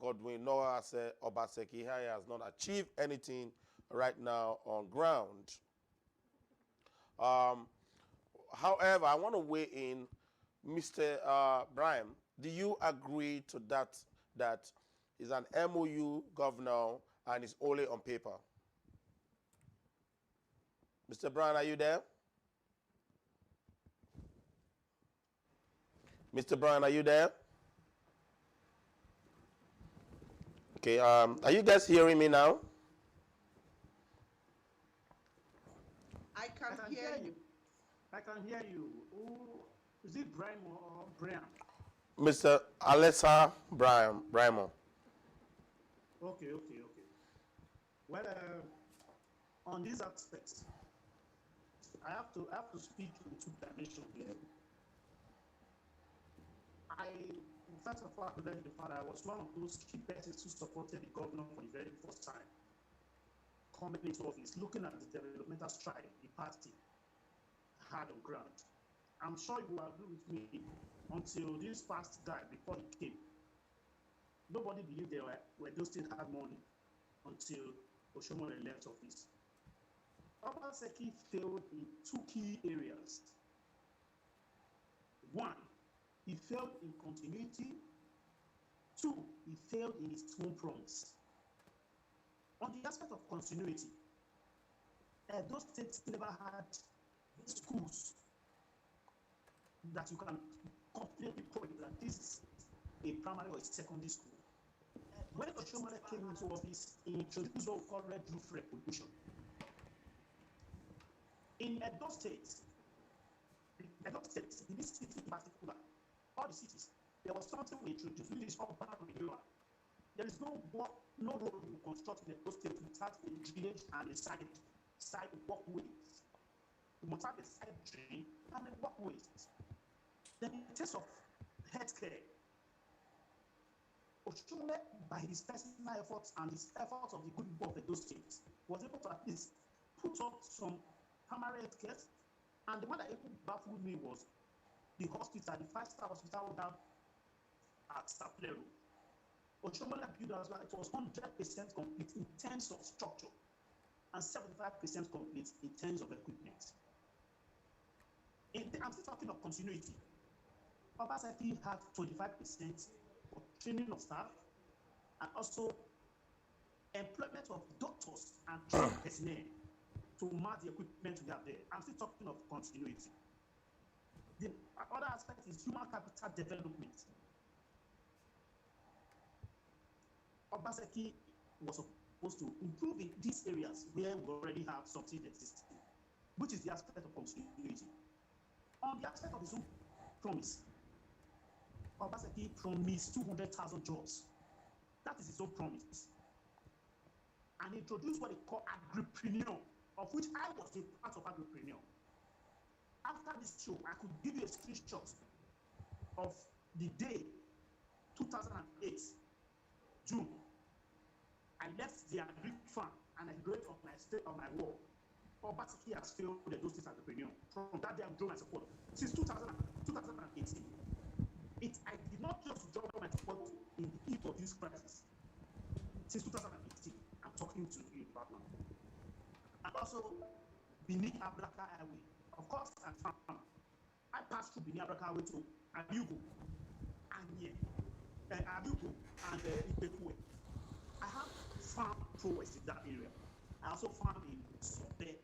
Godwin Noah Obaseki has not achieved anything right now on ground. However, I want to weigh in, Mr. Bryan, do you agree to that, that is an MOU governor and is only on paper? Mr. Bryan, are you there? Mr. Bryan, are you there? Okay, are you guys hearing me now? I can hear you. I can hear you. Oh, is it Brian or Brian? Mr. Alessa Bryan. Okay. Well, on these aspects, I have to speak in two dimensions here. First of all, I the father, I was one of those key persons who supported the governor for the very first time coming into office, looking at the developmental stride the party had on ground. I'm sure you will agree with me, until this past guy, before he came, nobody believed were those still had money until Oshomole left office. Obaseki failed in two key areas. One, he failed in continuity. Two, he failed in his own promise. On the aspect of continuity, those states never had schools that you can confidently point that this is a primary or a secondary school. When Oshomole came into office, he introduced what we call red roof revolution. In Edo State, in this city in particular, all the cities, there was something we introduced, which is urban renewal. There is no road we construct in Edo State without a drainage and a side walkways. We must have a side drain and a walkways. Then in terms of healthcare, Oshomole, by his personal efforts and his efforts of the good people of Edo State, was able to at least put up some primary health care. And the one that even baffled me was the hospital, the 5-star hospital down at Saplero. Oshomole built as well, it was 100% complete in terms of structure and 75% complete in terms of equipment. I'm still talking of continuity. Obaseki had 25% for training of staff and also employment of doctors and trained personnel to match the equipment we have there. I'm still talking of continuity. The other aspect is human capital development. Obaseki was supposed to improve in these areas where we already have something existing, which is the aspect of continuity. On the aspect of his own promise, Obaseki promised 200,000 jobs. That is his own promise. And introduced what they call agripreneur, of which I was a part of agripreneur. After this show, I could give you a screenshot of the day, 2008, June. I left the agri farm and I wrote on my wall, Obaseki has failed the those entrepreneur. From that day, I withdraw my support. Since 2018, I did not just withdraw my support in the heat of this crisis. since 2015, I'm talking to you about now. And also, Benin Abraka Highway. Of course, I'm from. I passed through Benin Abraka Highway to Abugo, and Abugo and Gbkm. I have farm prowess in that area. I also farm in Sobe.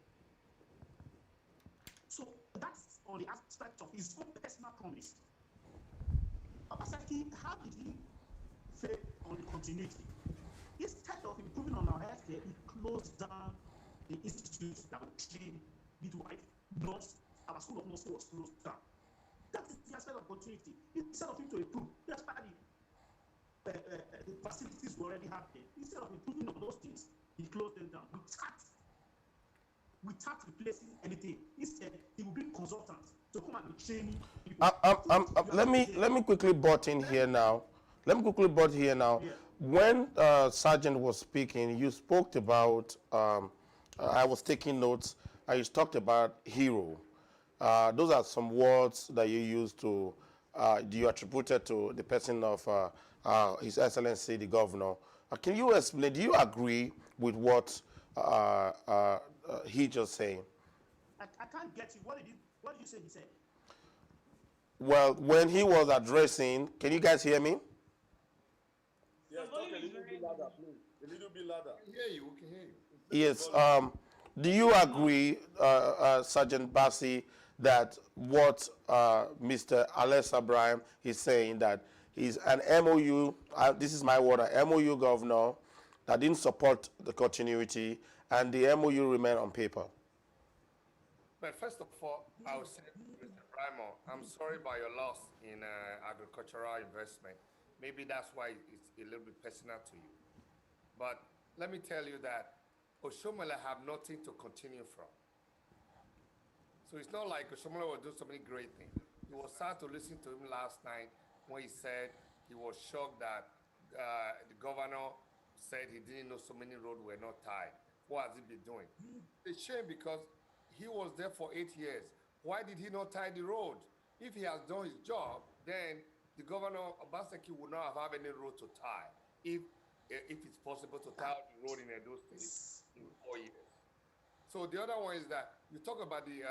So that's on the aspect of his own personal promise. Obaseki, how did he fail on the continuity? Instead of improving on our healthcare, he closed down the institutes that would train midwife, nurse. Our school of nursing was closed down. That is the aspect of continuity. Instead of him to improve, despite the facilities we already have there, instead of improving on those things, he closed them down without replacing anything. Instead, he will bring consultants to come and be training people. Let me quickly butt in here now. Yeah. When Sergeant was speaking, you spoke about. I was taking notes. You talked about hero. Those are some words that you used to. You attributed to the person of His Excellency the Governor. Can you explain? Do you agree with what he just saying? I can't get you. What did you say he said? Well, when he was addressing, can you guys hear me? Yes, talk a little bit louder, please. A little bit louder. We can hear you. We can hear you. Yes. Do you agree, Sergeant Bassi, that what Mr. Alex Abraham is saying, that he's an MOU, this is my word, an MOU governor that didn't support the continuity, and the MOU remain on paper? But first of all, I would say, Mr. Brimo, I'm sorry about your loss in agricultural investment. Maybe that's why it's a little bit personal to you. But let me tell you that Oshomole have nothing to continue from. So it's not like Oshomole will do so many great things. It was sad to listen to him last night when he said he was shocked that the governor said he didn't know so many roads were not tied. What has he been doing? It's a shame because he was there for 8 years. Why did he not tie the road? If he has done his job, then the governor Obaseki would not have any road to tie if it's possible to tie the road in Edo State in 4 years. So the other one is that you talk about the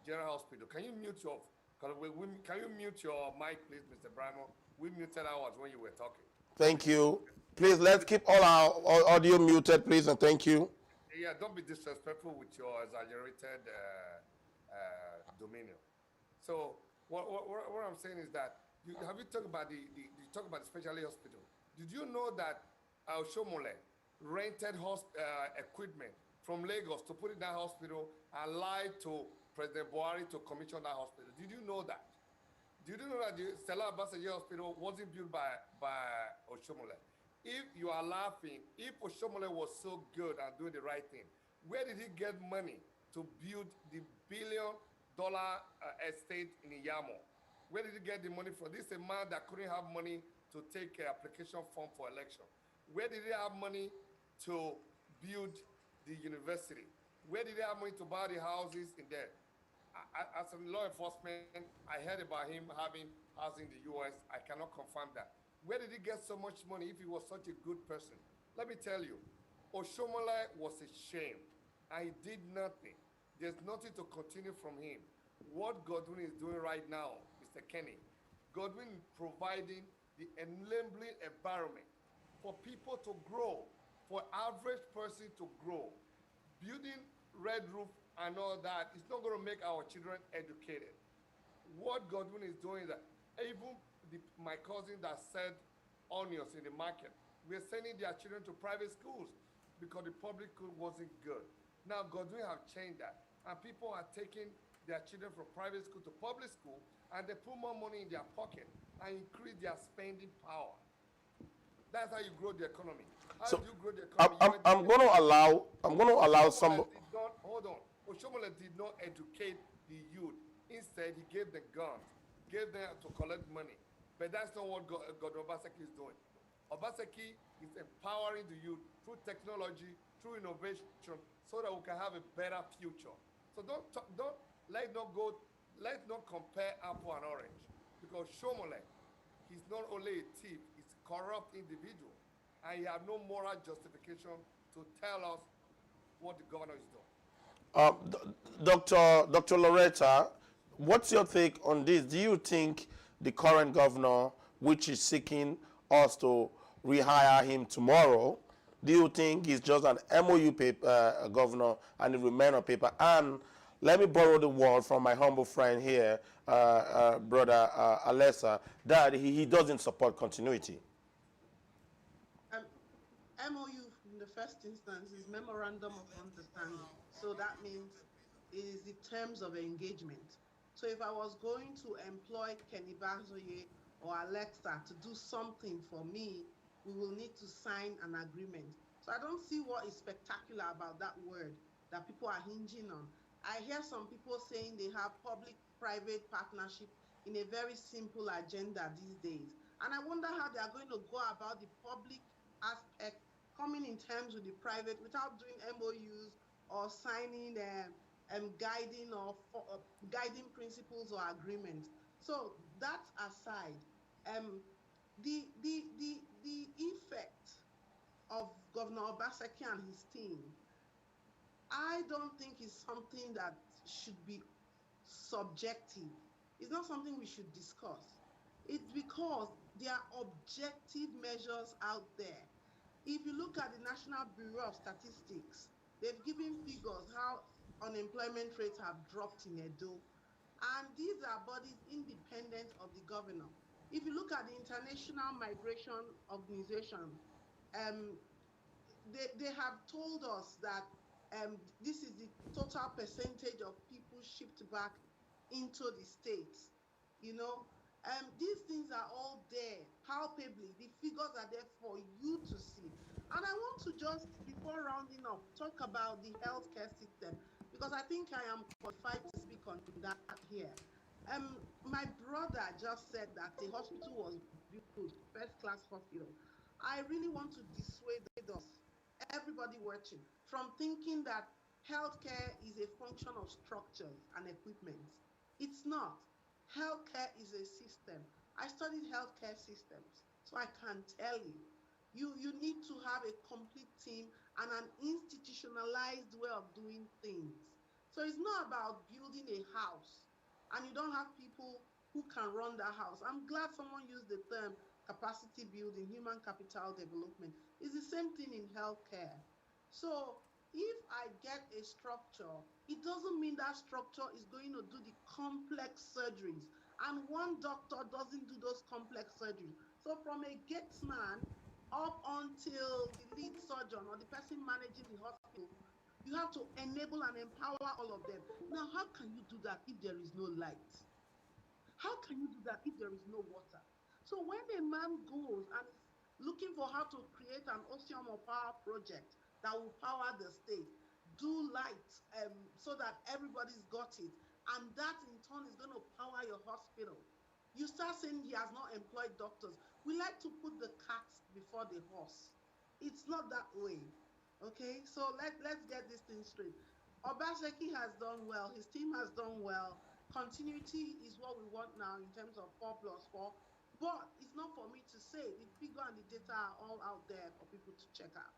general hospital. Can you mute your mic, please, Mr. Brimo? We muted ours when you were talking. Thank you. Please, let's keep all our audio muted, please, and thank you. Yeah, don't be disrespectful with your exaggerated dominion. So what I'm saying is that have you talked about the specialty hospital? Did you know that Oshomole rented equipment from Lagos to put in that hospital and lied to President Buhari to commission that hospital? Did you know that? Did you know that the Stella Abasaje Hospital wasn't built by Oshomole? If you are laughing, if Oshomole was so good and doing the right thing, where did he get money to build the billion-dollar estate in Iyamo? Where did he get the money from? This is a man that couldn't have money to take an application form for election. Where did he have money to build the university? Where did he have money to buy the houses in there? As a law enforcement, I heard about him having housing in the US. I cannot confirm that. Where did he get so much money if he was such a good person? Let me tell you, Oshomole was a shame, and he did nothing. There's nothing to continue from him. What Godwin is doing right now, Mr. Kenny, Godwin is providing the enabling environment for people to grow, for average person to grow. Building red roof and all that is not going to make our children educated. What Godwin is doing is that even my cousin that said onions in the market, we're sending their children to private schools because the public school wasn't good. Now Godwin have changed that, and people are taking their children from private school to public school, and they put more money in their pocket and increase their spending power. That's how you grow the economy. How do you grow the economy? I'm going to allow some. Hold on. Oshomole did not educate the youth. Instead, he gave them guns, gave them to collect money. But that's not what Governor Obaseki is doing. Obaseki is empowering the youth through technology, through innovation, so that we can have a better future. So let's not compare apple and orange, because Shomole, he's not only a thief, he's a corrupt individual. and he has no moral justification to tell us what the governor is doing. Dr. Loretta, what's your take on this? Do you think the current governor, which is seeking us to rehire him tomorrow, do you think he's just an MOU paper, governor and it remain on paper? And let me borrow the word from my humble friend here, brother Alessa, that he doesn't support continuity. MOU in the first instance is Memorandum of Understanding. So that means it is the terms of engagement. So if I was going to employ Kenny Bazoye or Alexa to do something for me, we will need to sign an agreement. So I don't see what is spectacular about that word that people are hinging on. I hear some people saying they have public-private partnership in a very simple agenda these days. And I wonder how they are going to go about the public aspect coming in terms with the private without doing MOUs or signing guiding guiding principles or agreements. So that aside, the effect of Governor Obaseki and his team, I don't think is something that should be subjective. It's not something we should discuss. It's because there are objective measures out there. If you look at the National Bureau of Statistics, they've given figures how unemployment rates have dropped in Edo. And these are bodies independent of the governor. If you look at the International Migration Organization, they have told us that this is the total percentage of people shipped back into the states. You know, these things are all there palpably. The figures are there for you to see. And I want to just, before rounding up, talk about the healthcare system because I think I am qualified to speak on that here. My brother just said that a hospital was built, first-class hospital. I really want to dissuade us, everybody watching, from thinking that healthcare is a function of structures and equipment. It's not. Healthcare is a system. I studied healthcare systems, so I can tell you, you need to have a complete team and an institutionalized way of doing things. So it's not about building a house and you don't have people who can run that house. I'm glad someone used the term capacity building, human capital development. It's the same thing in healthcare. So if I get a structure, it doesn't mean that structure is going to do the complex surgeries. And one doctor doesn't do those complex surgeries. So from a gatesman up until the lead surgeon or the person managing the hospital, you have to enable and empower all of them. Now, how can you do that if there is no light? How can you do that if there is no water? So when a man goes and is looking for how to create an ocean of power project that will power the state, do light so that everybody's got it, and that in turn is going to power your hospital. You start saying he has not employed doctors. We like to put the cart before the horse. It's not that way. Okay, so let's get this thing straight. Obaseki has done well. His team has done well. Continuity is what we want now in terms of 4+4, but it's not for me to say. The figure and the data are all out there for people to check out.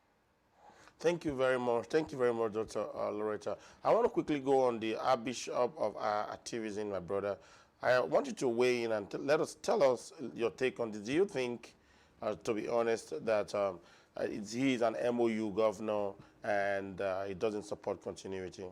Thank you very much. Thank you very much, Dr. Loretta. I want to quickly go on the Archbishop of activism, my brother. I want you to weigh in and tell us your take on this. Do you think, to be honest, that he is an MOU governor and he doesn't support continuity?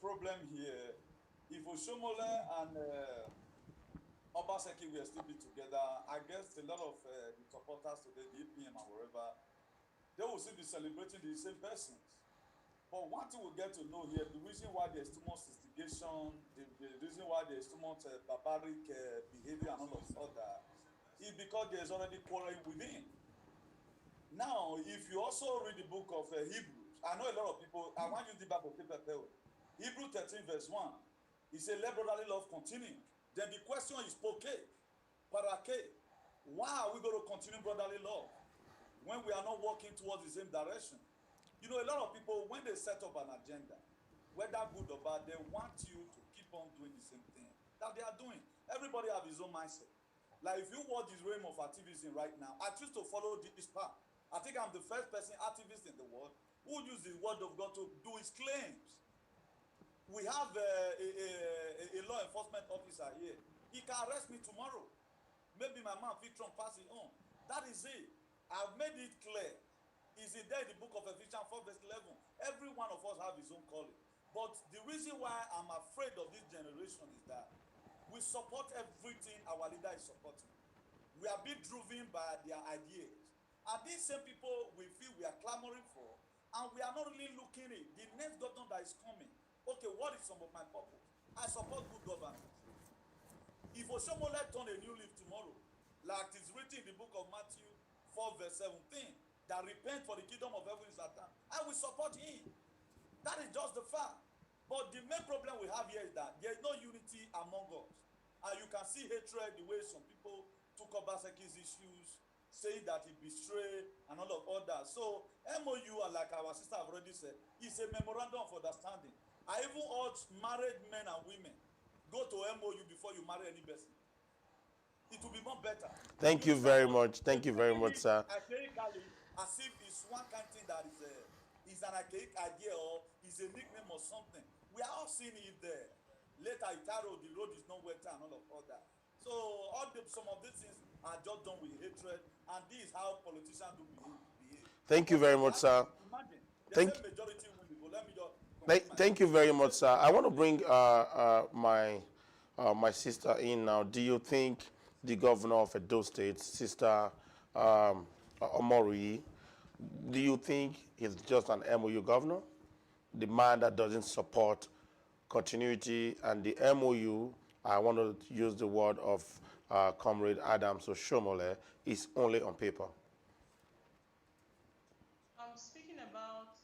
Problem here, if Oshomola and Obaseki will still be together, I guess a lot of the supporters today, the EPM and wherever, they will still be celebrating the same persons. But one thing we get to know here, the reason why there's too much instigation, the reason why there's too much barbaric behavior and all of that, is because there's already quarreling within. Now, if you also read the book of Hebrews, I know a lot of people, I want you to use the Bible paper. Hebrew 13 verse 1, he said, let brotherly love continue. Then the question is, para qué? Why are we going to continue brotherly love when we are not working towards the same direction? You know, a lot of people, when they set up an agenda, whether good or bad, they want you to keep on doing the same thing that they are doing. Everybody have his own mindset. Like if you watch this realm of activism right now, I choose to follow this path. I think I'm the first person activist in the world who uses the word of God to do his claims. We have a law enforcement officer here. He can arrest me tomorrow. Maybe my man Victor pass it on. That is it. I've made it clear. Is it there in the book of Ephesians 4 verse 11? Every one of us have his own calling. But the reason why I'm afraid of this generation is that we support everything our leader is supporting. We are being driven by their ideas. And these same people we feel we are clamoring for, and we are not really looking at the next governor that is coming. Okay, what is some of my purpose? I support good governance. If Oshomole turn a new leaf tomorrow, like it is written in the book of Matthew 4 verse 17, that repent for the kingdom of heaven is at hand, I will support him. That is just the fact. But the main problem we have here is that there is no unity among us. And you can see hatred the way some people took up Baseki's issues, saying that he betrayed and all of others. So MOU, like our sister have already said, is a memorandum of understanding. I even urge married men and women, go to MOU before you marry any person. It will be more better. Thank you very much. Thank you very much, sir. Archaically, as if it's one kind of thing that is an archaic idea or is a nickname or something. We are all seeing it there. Later, Itaro, the road is not wetter and all of that. So some of these things are just done with hatred, and this is how politicians do behave. Thank you very much, sir. Imagine, they say majority will be, but let me just Thank you very much, sir. I want to bring my sister in now. Do you think the governor of Edo State, Sister Omori, do you think he's just an MOU governor? The man that doesn't support continuity, and the MOU, I want to use the word of Comrade Adams Oshomole, is only on paper. Speaking about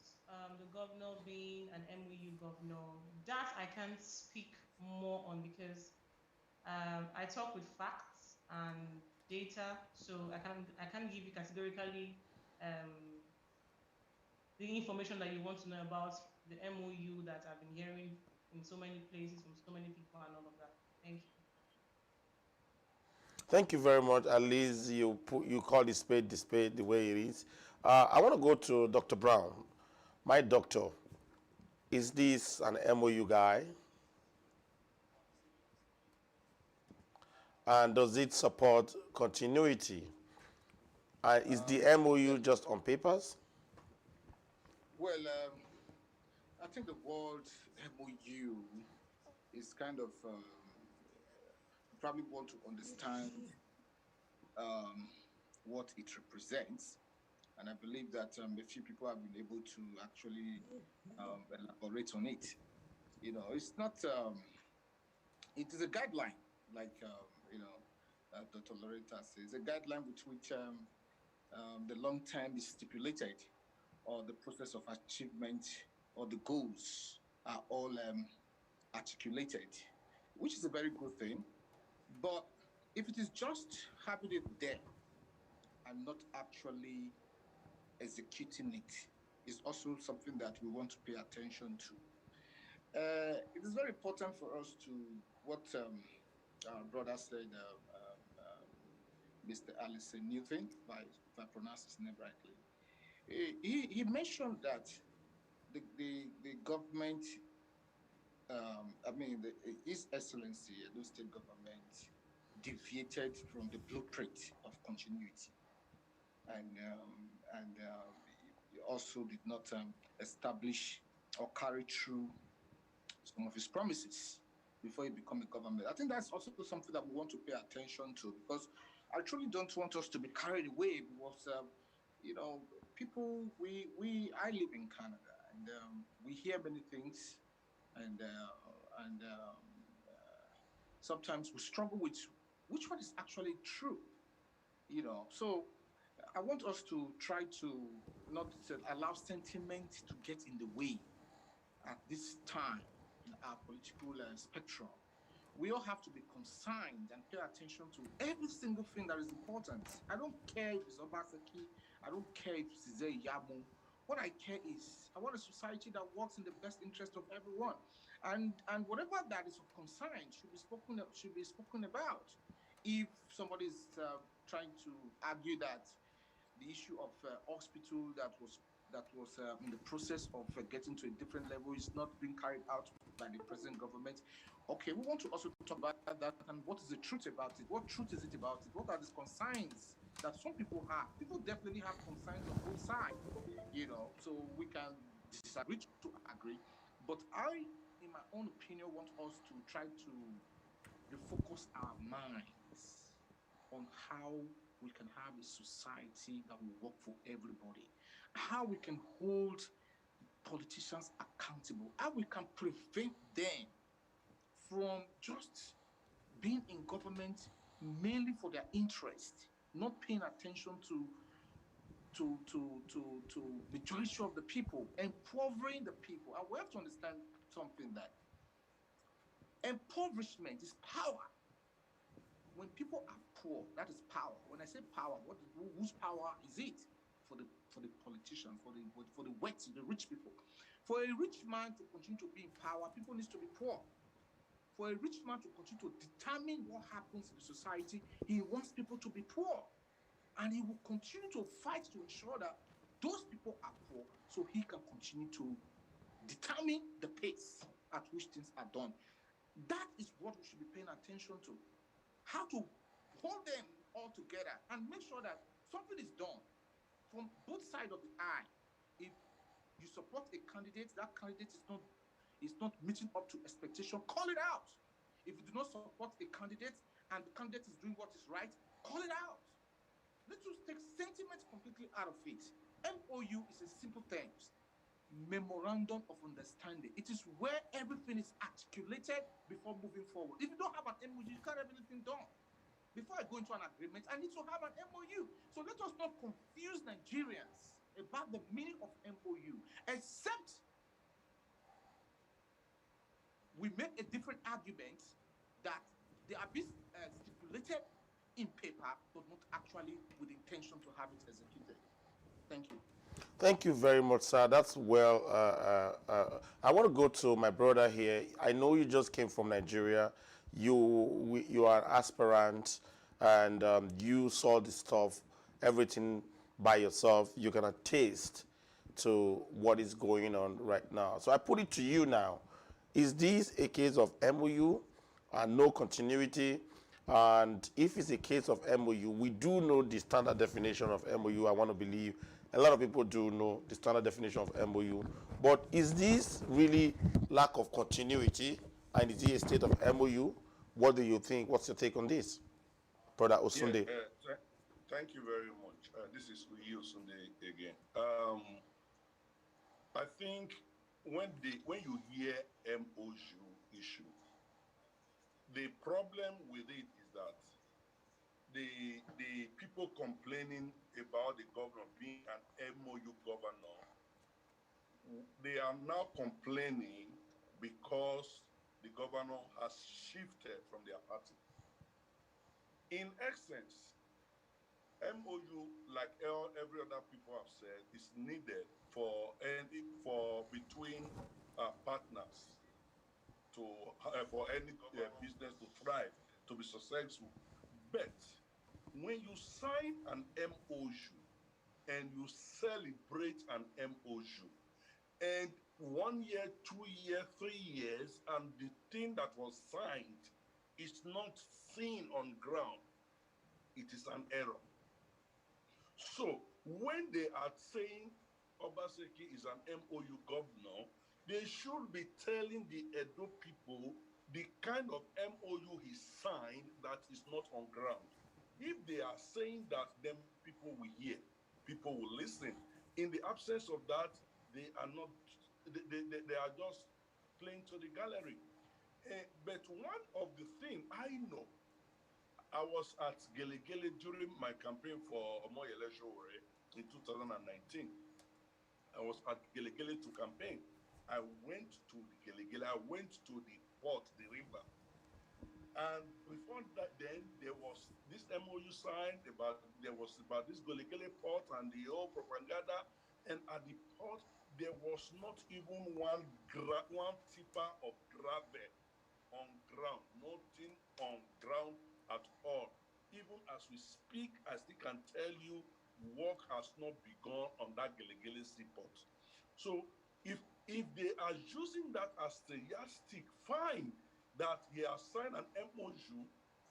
the governor being an MOU governor, that I can't speak more on because I talk with facts and data, so I can't give you categorically the information that you want to know about the MOU that I've been hearing in so many places from so many people and all of that. Thank you. Thank you very much. At least you call the spade the way it is. I want to go to Dr. Brown. My doctor, is this an MOU guy? And does it support continuity? Is the MOU just on papers? Well, I think the word MOU is kind of probably want to understand what it represents. And I believe that a few people have been able to actually elaborate on it. You know, it's not, it is a guideline, like, Dr. Loretta says, a guideline with which the long term is stipulated, or the process of achievement or the goals are all articulated, which is a very good thing. But if it is just having it there and not actually executing it, is also something that we want to pay attention to. It is very important for us to, what our brother said, Mr. Allison Newton, if I pronounce his name rightly. He mentioned that the government, His Excellency, the state government, deviated from the blueprint of continuity, and he also did not establish or carry through some of his promises before he became a government. I think that's also something that we want to pay attention to, because I truly don't want us to be carried away, because people, I live in Canada, and we hear many things, and sometimes we struggle with which one is actually true, So I want us to try to not allow sentiment to get in the way at this time in our political spectrum. We all have to be consigned and pay attention to every single thing that is important. I don't care if it's Obaseki, I don't care if it's Yamu, what I care is I want a society that works in the best interest of everyone, and whatever that is of concern should be spoken about. If somebody is trying to argue that the issue of hospital that was in the process of getting to a different level is not being carried out by the present government. Okay, we want to also talk about that and what is the truth about it? What truth is it about it? What are the concerns that some people have? People definitely have concerns on both sides, so we can disagree to agree. But I, in my own opinion, want us to try to refocus our minds on how we can have a society that will work for everybody, how we can hold politicians accountable, how we can prevent them from just being in government mainly for their interest, not paying attention to majority of the people, empowering the people. And we have to understand something, that impoverishment is power. When people are poor, that is power. When I say power, whose power is it? For the politicians, for the wealthy, the rich people. For a rich man to continue to be in power, people need to be poor. For a rich man to continue to determine what happens in the society, he wants people to be poor. And he will continue to fight to ensure that those people are poor so he can continue to determine the pace at which things are done. That is what we should be paying attention to. How to hold them all together and make sure that something is done from both sides of the eye. If you support a candidate, that candidate is not meeting up to expectation, call it out. If you do not support a candidate and the candidate is doing what is right, call it out. Let's just take sentiment completely out of it. MOU is a simple term, memorandum of understanding. It is where everything is articulated before moving forward. If you don't have an MOU, you can't have anything done. Before I go into an agreement, I need to have an MOU. So let us not confuse Nigerians about the meaning of MOU, except we make a different argument that they are being stipulated in paper, but not actually with intention to have it executed. Thank you. Thank you very much, sir. That's well. I want to go to my brother here. I know you just came from Nigeria. You are an aspirant, and you saw the stuff, everything by yourself. You can attest to what is going on right now. So I put it to you now: is this a case of MOU and no continuity? And if it's a case of MOU, we do know the standard definition of MOU. I want to believe a lot of people do know the standard definition of MOU. But is this really lack of continuity? And is it a state of MOU? What do you think? What's your take on this, Brother Osunde? Thank you very much. This is Uyi Osunde again. I think when you hear MOU issue, the problem with it is that the people complaining about the governor being an MOU governor, they are now complaining because the governor has shifted from their party. In essence, MOU, like every other people have said, is needed for between partners to for any business to thrive, to be successful. But when you sign an MOU and you celebrate an MOU, and 1 year, 2 years, 3 years, and the thing that was signed is not seen on ground, it is an error. So when they are saying Obaseki is an MOU governor, they should be telling the Edo people the kind of MOU he signed that is not on ground. If they are saying that, then people will hear, people will listen. In the absence of that, they are not. They are just playing to the gallery. But one of the things I know, I was at Gbkm during my campaign for Omoyele Sowore in 2019. I was at Gbkm to campaign. I went to the Gbkm, I went to the port, the river. And before that, then there was this MOU signed about this Gbkm port and the whole propaganda. And at the port, there was not even one tipper of gravel on ground, nothing on ground at all. Even as we speak, I still can tell you work has not begun on that Gelegele seaport. So if they are using that as the yardstick, fine, that he has signed an MOU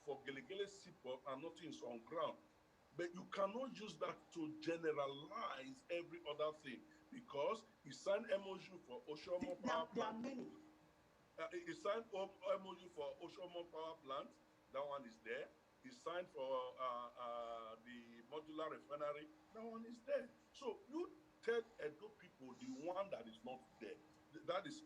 for Gelegele seaport and nothing is on ground. But you cannot use that to generalize every other thing, because he signed MOU for Oshomo Power Plant. There are many. He signed MOU for Oshomo Power Plant. That one is there. He signed for the modular refinery. That one is there. So you tell Edo people the one that is not there. That is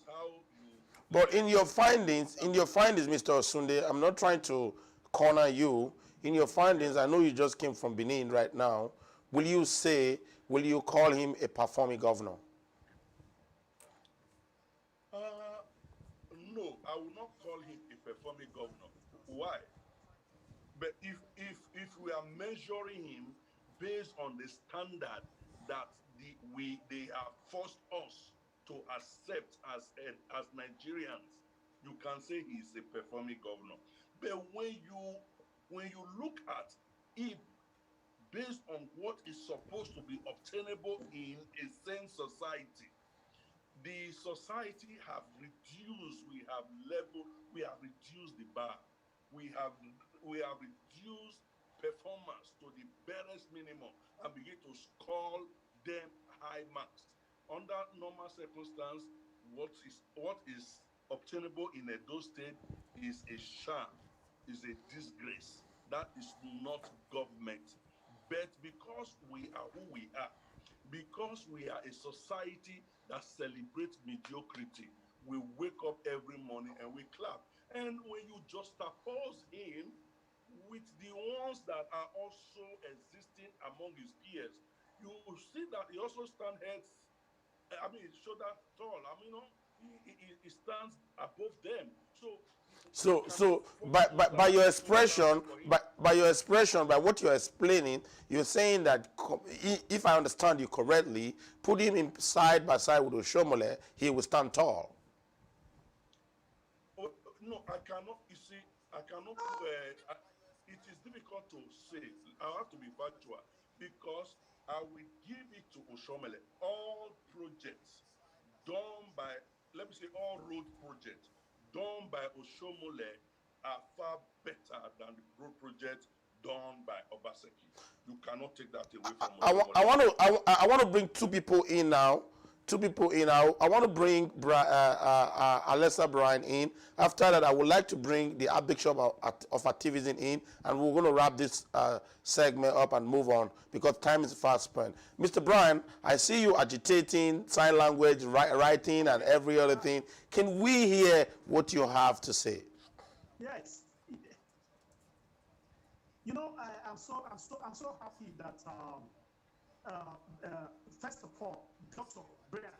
how you. But in your findings, Mr. Osunde, I'm not trying to corner you. In your findings, I know you just came from Benin right now. Will you call him a performing governor? No, I will not call him a performing governor. Why? But if we are measuring him based on the standard that they have forced us to accept as Nigerians, you can say he's a performing governor. But when you look at it based on what is supposed to be obtainable in a sane society, the society have reduced, we have reduced the bar. We have reduced performance to the barest minimum and begin to score them high marks. Under normal circumstance, what is obtainable in Edo State is a sham, is a disgrace. That is not government. But because we are who we are, because we are a society that celebrates mediocrity, we wake up every morning and we clap. And when you juxtapose him with the ones that are also existing among his peers, you see that he also stands heads, shoulder tall. He stands above them. So by your expression, by what you're explaining, you're saying that if I understand you correctly, put him in side by side with Oshomole, he will stand tall. Oh, no, I cannot. You see, I cannot. It is difficult to say. I have to be factual because I will give it to Oshomole. All projects done by, let me say, all road projects done by Oshomole are far better than the road projects done by Obaseki. You cannot take that away from Oshomole. I want to bring two people in now. I want to bring Alessa Bryan in. After that, I would like to bring the Archbishop of Activism in, and we're going to wrap this segment up and move on because time is fast spent. Mr. Bryan, I see you agitating, sign language, writing, and every other thing. Can we hear what you have to say? Yes. You know, I'm so happy that first of all, Dr. Bryan,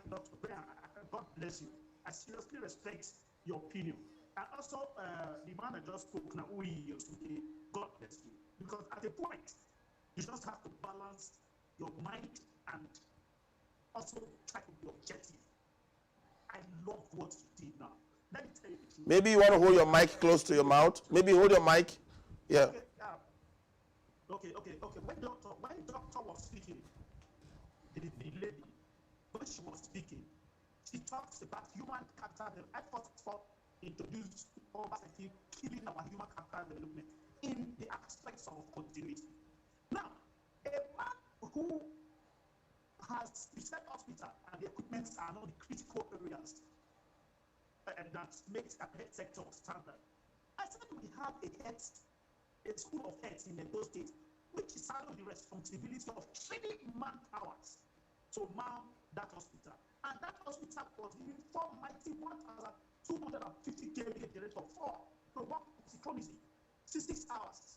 God bless you. I seriously respect your opinion. And also, the man that just spoke now, God bless you. Because at a point, you just have to balance your mind and also try to be objective. I love what you did now. Let me tell you the truth. Maybe you want to hold your mic close to your mouth. Maybe hold your mic. Yeah. Okay. When doctor was speaking, the lady, when she was speaking, she talks about human capital. I first of all introduced poverty, killing our human capital development in the aspects of continuity. Now, a man who has research hospital and the equipment are not the critical areas that makes a health sector standard. I said we have a school of health in Edo State, which is under the responsibility of training manpowers to man that hospital. And that hospital was given 1,250 kVA generator to work synchronously, 66 hours.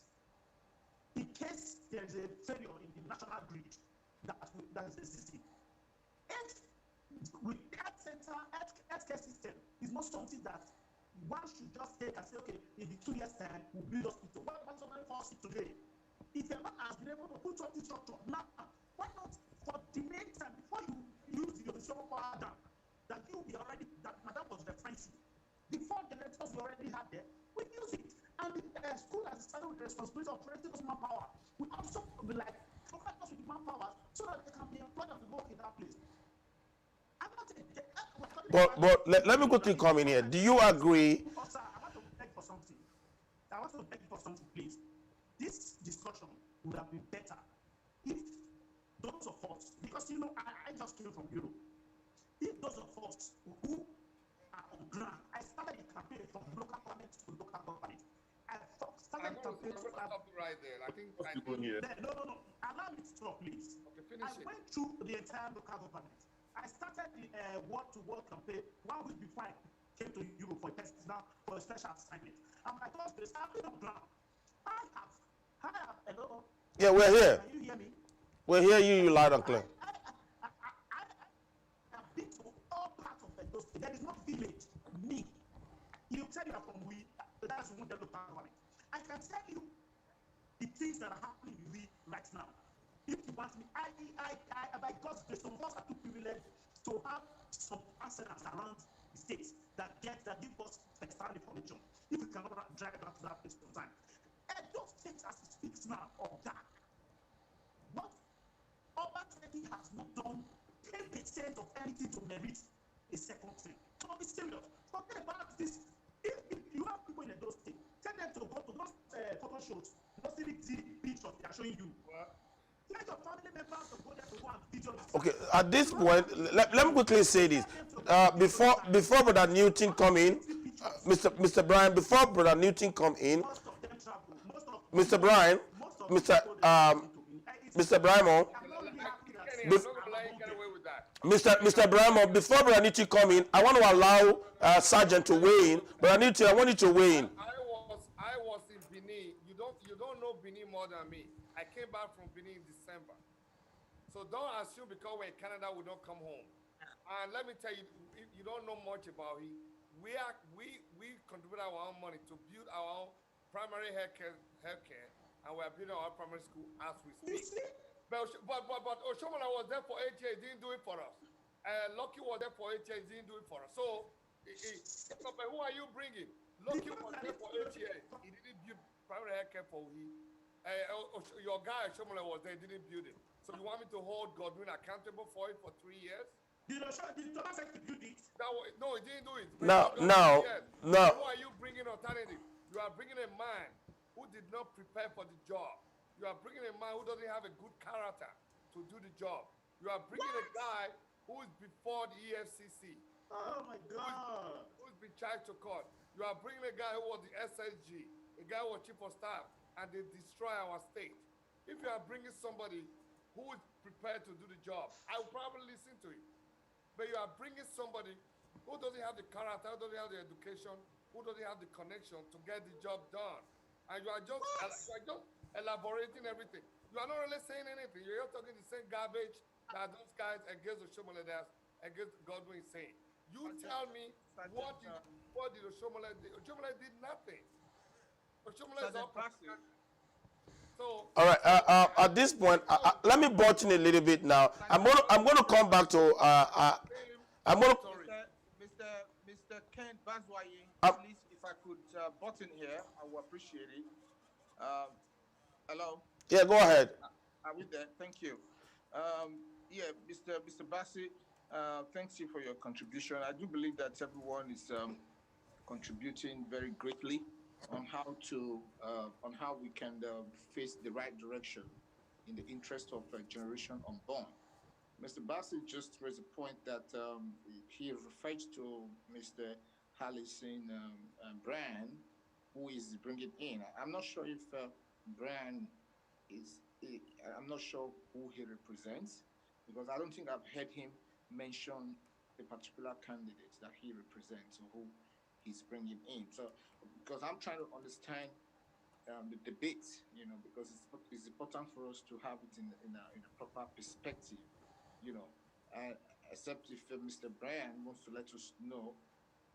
In case there is a failure in the national grid that is existing. If with health center, healthcare system is not something that one should just take and say, okay, in the 2 years' time, we'll build hospital. Why somebody falls sick today? If a man has been able to put up this structure now, why not for the main time before you use your solar power down, that you be already, that Madam was referring to, before the letters we already had there, we use it. And the school has started with the responsibility of creating those manpower. We also be like, provide us with manpower so that they can be employed and work in that place. I'm not saying, but let me quickly come in here. Do you agree? Sir, I want to beg for something. I want to beg for something, please. This discussion would have been better if those of us, because you know, I just came from Europe. If those of us who are on ground, I started a campaign from local government to local government. I started a campaign to stop you right there. I think. No. Allow me to talk, please. Okay, finish I went through the entire local government. I started the word-to-word campaign 1 week before I came to Europe for a special assignment. And my thoughts were starting on ground. I have, hello. Yeah, we're here. Can you hear me? We're here, you loud and clear. I have been to all parts of Edo State. There is no village. Me. You tell you are from we. That's one the local government. I can tell you the things that are happening in we right now. If you want me, by God's grace, some of us are too privileged to have some answers around the states that give us extra information. If we cannot drive back to that place sometime. And those states as it speaks now are dark. But over 20 has not done 10% of anything to merit a second thing. So be serious. Forget about this. If you have people in those states, tell them to go to those photo shoots, those CDT pictures they are showing you. Let your family members to go there to go and video. Okay, at this point, let me quickly say this. Before Brother Newton come in, Mr. Brian, before Brother Newton come in, Mr. Brian, Mr. Brimo, Mr. Brimo, before Brother Newton come in, I want to allow Sergeant to weigh in. Brother Newton, I want you to weigh in. I was in Benin. You don't know Benin more than me. I came back from Benin in December. So don't assume because we're in Canada we don't come home. And let me tell you, you don't know much about it. We contribute our own money to build our own primary healthcare, and we are building our primary school as we speak. But Oshomola was there for 8 years, didn't do it for us. Lucky was there for 8 years, didn't do it for us. So who are you bringing? Lucky was there for 8 years, he didn't build primary healthcare for we. Your guy Oshomola was there, didn't build it. So you want me to hold Godwin accountable for it for 3 years? Did Thomas say to build it? No, he didn't do it. No. Who are you bringing alternative? You are bringing a man who did not prepare for the job. You are bringing a man who doesn't have a good character to do the job. You are bringing a guy who is before the EFCC. Oh my God. Who's been charged to court. You are bringing a guy who was the SSG, a guy who was chief of staff, and they destroy our state. If you are bringing somebody who is prepared to do the job, I will probably listen to you. But you are bringing somebody who doesn't have the character, who doesn't have the education, who doesn't have the connection to get the job done. And you are just elaborating everything. You are not really saying anything. You're just talking the same garbage that those guys against Oshomole, against Godwin is saying. You tell me what did Oshomole do? Oshomole did nothing. Oshomole is all passive. So, all right. At this point, let me butt in a little bit now. I'm going to come back to. I'm going to. Mr. Ken Bazwaye, please, if I could butt in here, I would appreciate it. Hello. Yeah, go ahead. Are we there? Thank you. Yeah, Mr. Bassi, thanks you for your contribution. I do believe that everyone is contributing very greatly on how we can face the right direction in the interest of a generation unborn. Mr. Bassett just raised a point that he referred to Mr. Harrison Brand, who is bringing in. I'm not sure if Brand is, I'm not sure who he represents, because I don't think I've heard him mention the particular candidates that he represents or who he's bringing in. So, because I'm trying to understand the debate, because it's important for us to have it in a proper perspective, except if Mr. Brian wants to let us know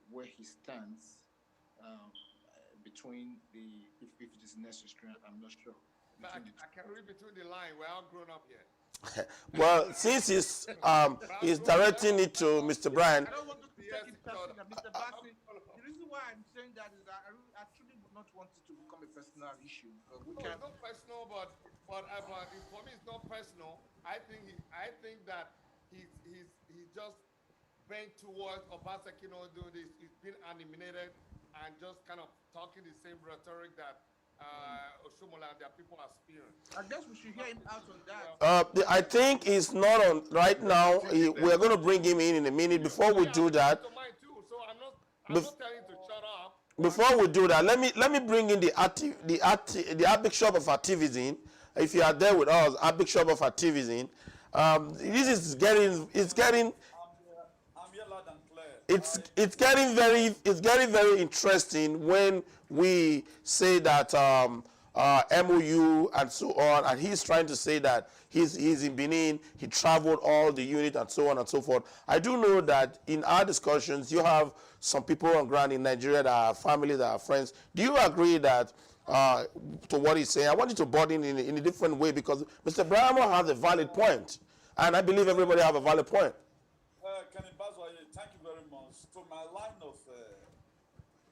where he stands between if it is necessary. I'm not sure. I can read between the lines. We're all grown up here. Well, since he's directing it to Mr. Brian. I don't want to take it personal, Mr. Bassi. The reason why I'm saying that is that I truly would not want it to become a personal issue. It's not personal, but for me, it's not personal. I think that he's just bent towards Obaseki not doing this. He's been animated and just kind of talking the same rhetoric that Oshomola and their people are spewing. I guess we should hear him out on that. I think he's not on right now. We're going to bring him in a minute. Before we do that, Mine too. So I'm not telling you to shut up. Before we do that, let me bring in the Archbishop of Activism. If you are there with us, Archbishop of Activism. This is getting. I'm here loud and clear. It's getting very interesting when we say that MOU and so on, and he's trying to say that he's in Benin, he traveled all the unit and so on and so forth. I do know that in our discussions, you have some people on ground in Nigeria that are family, that are friends. Do you agree that to what he's saying? I want you to butt in a different way, because Mr. Brahmo has a valid point, and I believe everybody have a valid point. Kenny Bazwaye, thank you very much. To my line of,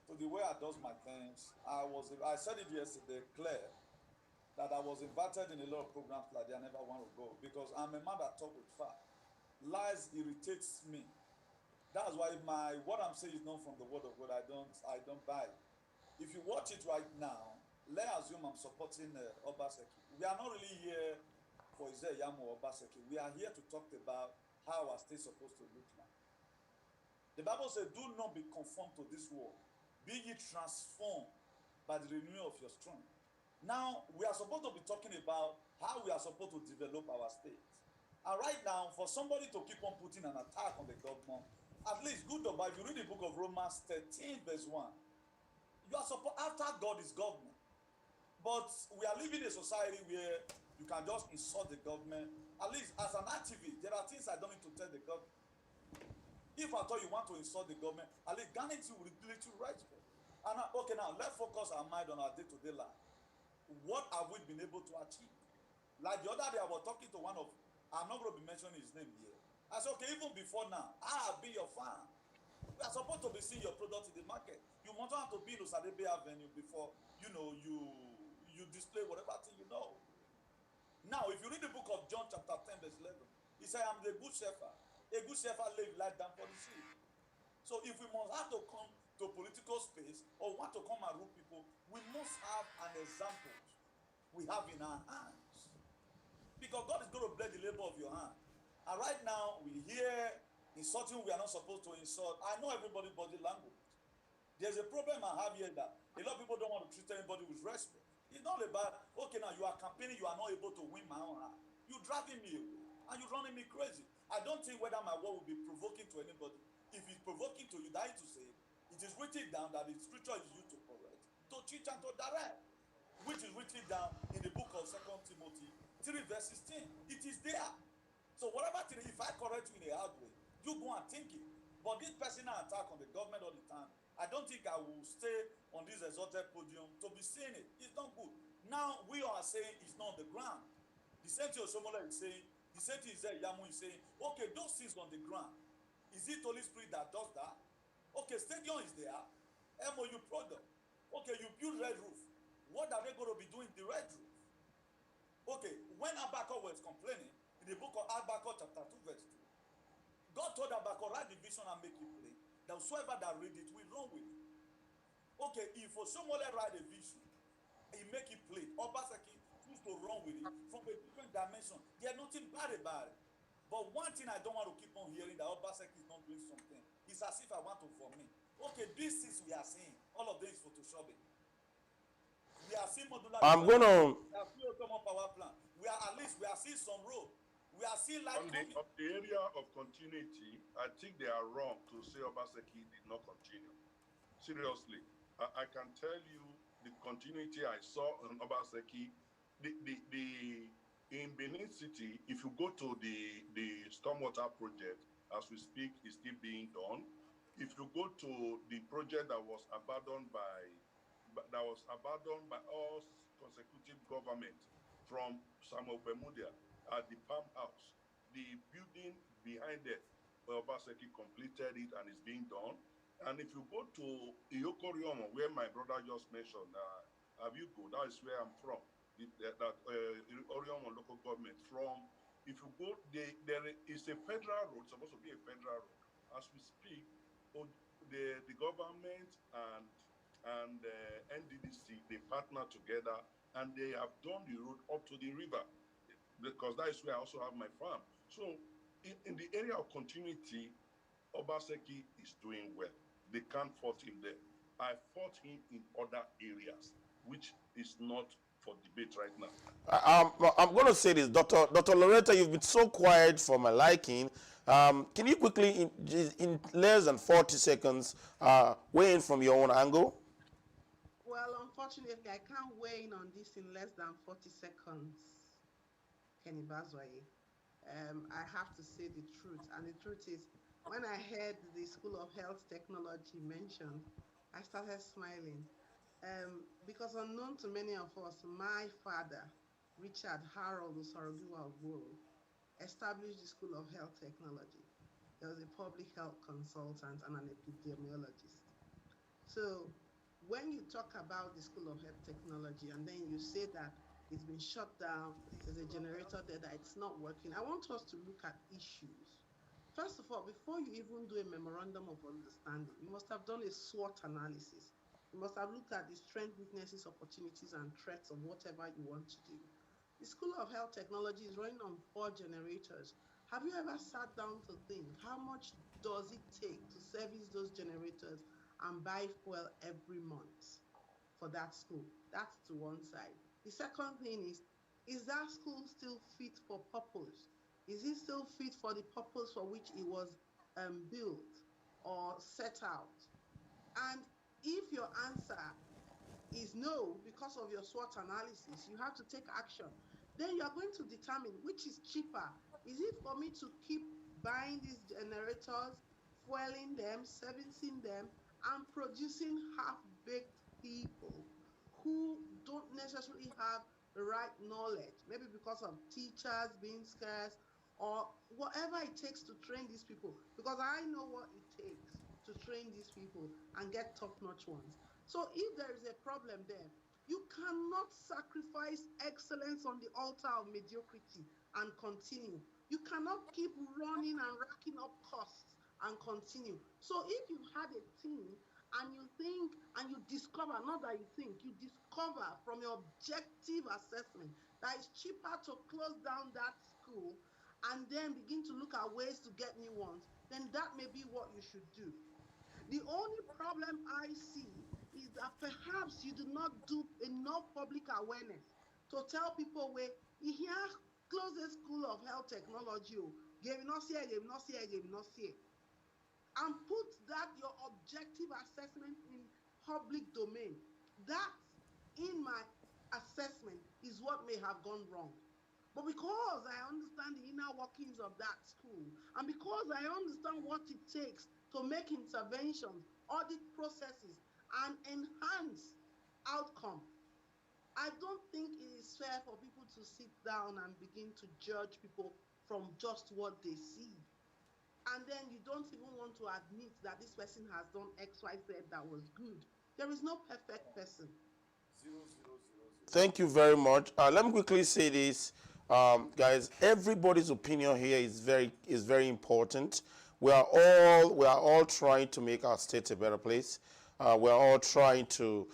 to the way I do my things, I said it yesterday, clear, that I was invited in a lot of programs like that. I never want to go, because I'm a man that talk with fact. Lies irritates me. That's why what I'm saying is not from the word of God. I don't buy it. If you watch it right now, let's assume I'm supporting Obaseki. We are not really here for Isaiah Yamu or Obaseki. We are here to talk about how our state is supposed to look like. The Bible says, do not be conformed to this world. Be ye transformed by the renewal of your strength. Now, we are supposed to be talking about how we are supposed to develop our state. And right now, for somebody to keep on putting an attack on the government, at least good or bad, if you read the book of Romans 13, verse 1, you are supposed, after God is government. But we are living in a society where you can just insult the government. At least as an activist, there are things I don't need to tell the government. If I thought you want to insult the government, at least guarantee will relate to respect. And okay, now let's focus our mind on our day-to-day life. What have we been able to achieve? Like the other day, I was talking to one of, I'm not going to be mentioning his name here. I said, okay, even before now, I have been your fan. We are supposed to be seeing your product in the market. You must have to be in Osadebe Avenue before, you display whatever thing you know. Now, if you read the book of John chapter 10, verse 11, he said, I'm the good shepherd. A good shepherd lays life down for the sheep. So if we must have to come to a political space or want to come and rule people, we must have an example we have in our hands. Because God is going to bless the labor of your hand. And right now, we hear insulting we are not supposed to insult. I know everybody's body language. There's a problem I have here that a lot of people don't want to treat anybody with respect. It's not about, okay, now you are campaigning, you are not able to win my own heart. You're driving me away and you're running me crazy. I don't think whether my word will be provoking to anybody. If it's provoking to you, that is to say, it is written down that the scripture is used to correct, to teach and to direct, which is written down in the book of 2 Timothy 3 verse 16. It is there. So whatever thing, if I correct you in a hard way, you go and think it. But this personal attack on the government all the time, I don't think I will stay on this exalted podium to be saying it. It's not good. Now we are saying it's not on the ground. The same thing Oshomola is saying, the same thing Yamu is saying, okay, those things on the ground, is it Holy Spirit that does that? Okay, stadium is there, MOU product. Okay, you build red roof. What are they going to be doing the red roof? Okay, when Habakkuk was complaining, in the book of Habakkuk chapter 2 verse 2, God told Habakkuk, write the vision and make it plain, that whosoever that read it will run with it. Okay, if Oshomola write a vision, he make it plain, Obaseki choose to run with it from a different dimension. There's nothing bad about it. But one thing I don't want to keep on hearing, that Obaseki is not doing something, it's as if I want to vomit. Okay, these things we are seeing, all of this is photoshopping. We are seeing modular. I'm going to. We are seeing power plant. We are seeing some road. We are seeing light coming. On the area of continuity, I think they are wrong to say Obaseki did not continue. Seriously, I can tell you the continuity I saw on Obaseki. In Benin City, if you go to the stormwater project, as we speak, is still being done. If you go to the project that was abandoned by all consecutive government from Samuel Bemudia, at the Palm House. The building behind it, well, Obaseki completed it and it's being done. And if you go to Iyokoriomo, where my brother just mentioned, Abuko, that is where I'm from, Oriomo local government. From, if you go, there is a federal road, supposed to be a federal road. As we speak, the government and NDDC, they partner together and they have done the road up to the river, because that is where I also have my farm. So in the area of continuity, Obaseki is doing well. They can't fault him there. I fought him in other areas, which is not for debate right now. I'm going to say this, Dr. Loretta, you've been so quiet for my liking. Can you quickly, in less than 40 seconds, weigh in from your own angle? Well, unfortunately, I can't weigh in on this in less than 40 seconds, Kenny Bazwaye. I have to say the truth. And the truth is, when I heard the School of Health Technology mentioned, I started smiling. Because unknown to many of us, my father, Richard Harold Usorogiwa Ogboro, established the School of Health Technology. He was a public health consultant and an epidemiologist. So when you talk about the School of Health Technology and then you say that it's been shut down, there's a generator there that it's not working, I want us to look at issues. First of all, before you even do a memorandum of understanding, you must have done a SWOT analysis. You must have looked at the strengths, weaknesses, opportunities, and threats of whatever you want to do. The School of Health Technology is running on 4 generators. Have you ever sat down to think how much does it take to service those generators and buy fuel every month for that school? That's to one side. The second thing is that school still fit for purpose? Is it still fit for the purpose for which it was built or set out? And if your answer is no, because of your SWOT analysis, you have to take action. Then you are going to determine which is cheaper. Is it for me to keep buying these generators, fueling them, servicing them, and producing half-baked people who don't necessarily have the right knowledge, maybe because of teachers being scarce or whatever it takes to train these people, because I know what it takes to train these people and get top-notch ones. So if there is a problem there, you cannot sacrifice excellence on the altar of mediocrity and continue. You cannot keep running and racking up costs and continue. So if you've had a team and you think and you discover, not that you think, you discover from your objective assessment that it's cheaper to close down that school and then begin to look at ways to get new ones, then that may be what you should do. The only problem I see is that perhaps you do not do enough public awareness to tell people where here close the School of Health Technology, game not see, game not see, game not see, and put that your objective assessment in public domain. That, in my assessment, is what may have gone wrong. But because I understand the inner workings of that school, and because I understand what it takes to make interventions, audit processes, and enhance outcome, I don't think it is fair for people to sit down and begin to judge people from just what they see. And then you don't even want to admit that this person has done X, Y, Z that was good. There is no perfect person. 0000. Thank you very much. Let me quickly say this, guys. Everybody's opinion here is very important. We are all trying to make our state a better place. We are all trying to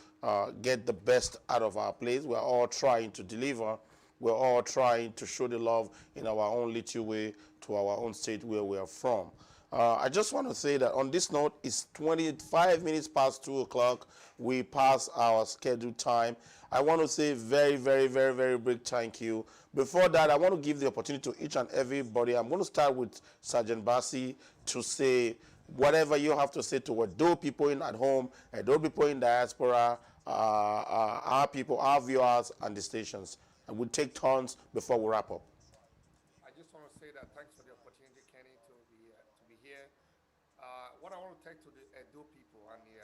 get the best out of our place. We are all trying to deliver. We're all trying to show the love in our own little way to our own state where we are from. I just want to say that on this note, it's 25 minutes past 2 o'clock. We pass our scheduled time. I want to say very big thank you. Before that, I want to give the opportunity to each and everybody. I'm going to start with Sergeant Bassi to say whatever you have to say to Edo people in at home, Edo people in diaspora, our people, our viewers, and the stations. And we'll take turns before we wrap up. I just want to say that thanks for the opportunity, Kenny, to be here. What I want to take to the Edo people and the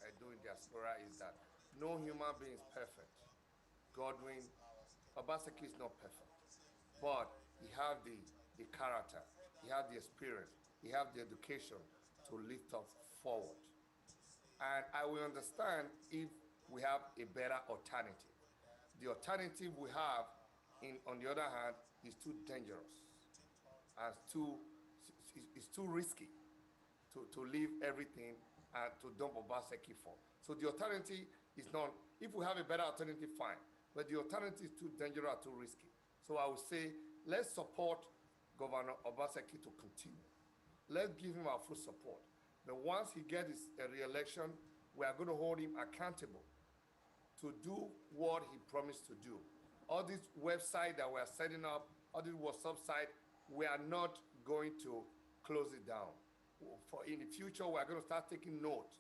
Edo in diaspora is that no human being is perfect. Godwin, Obaseki is not perfect, but he has the character, he has the experience, he has the education to lift us forward. And I will understand if we have a better alternative. The alternative we have, on the other hand, is too dangerous and it's too risky to leave everything and to dump Obaseki for. So the alternative is not, if we have a better alternative, fine. But the alternative is too dangerous, too risky. So I would say, let's support Governor Obaseki to continue. Let's give him our full support. But once he gets his re-election, we are going to hold him accountable to do what he promised to do. All these websites that we are setting up, all these WhatsApp sites, we are not going to close it down. For in the future, we are going to start taking note,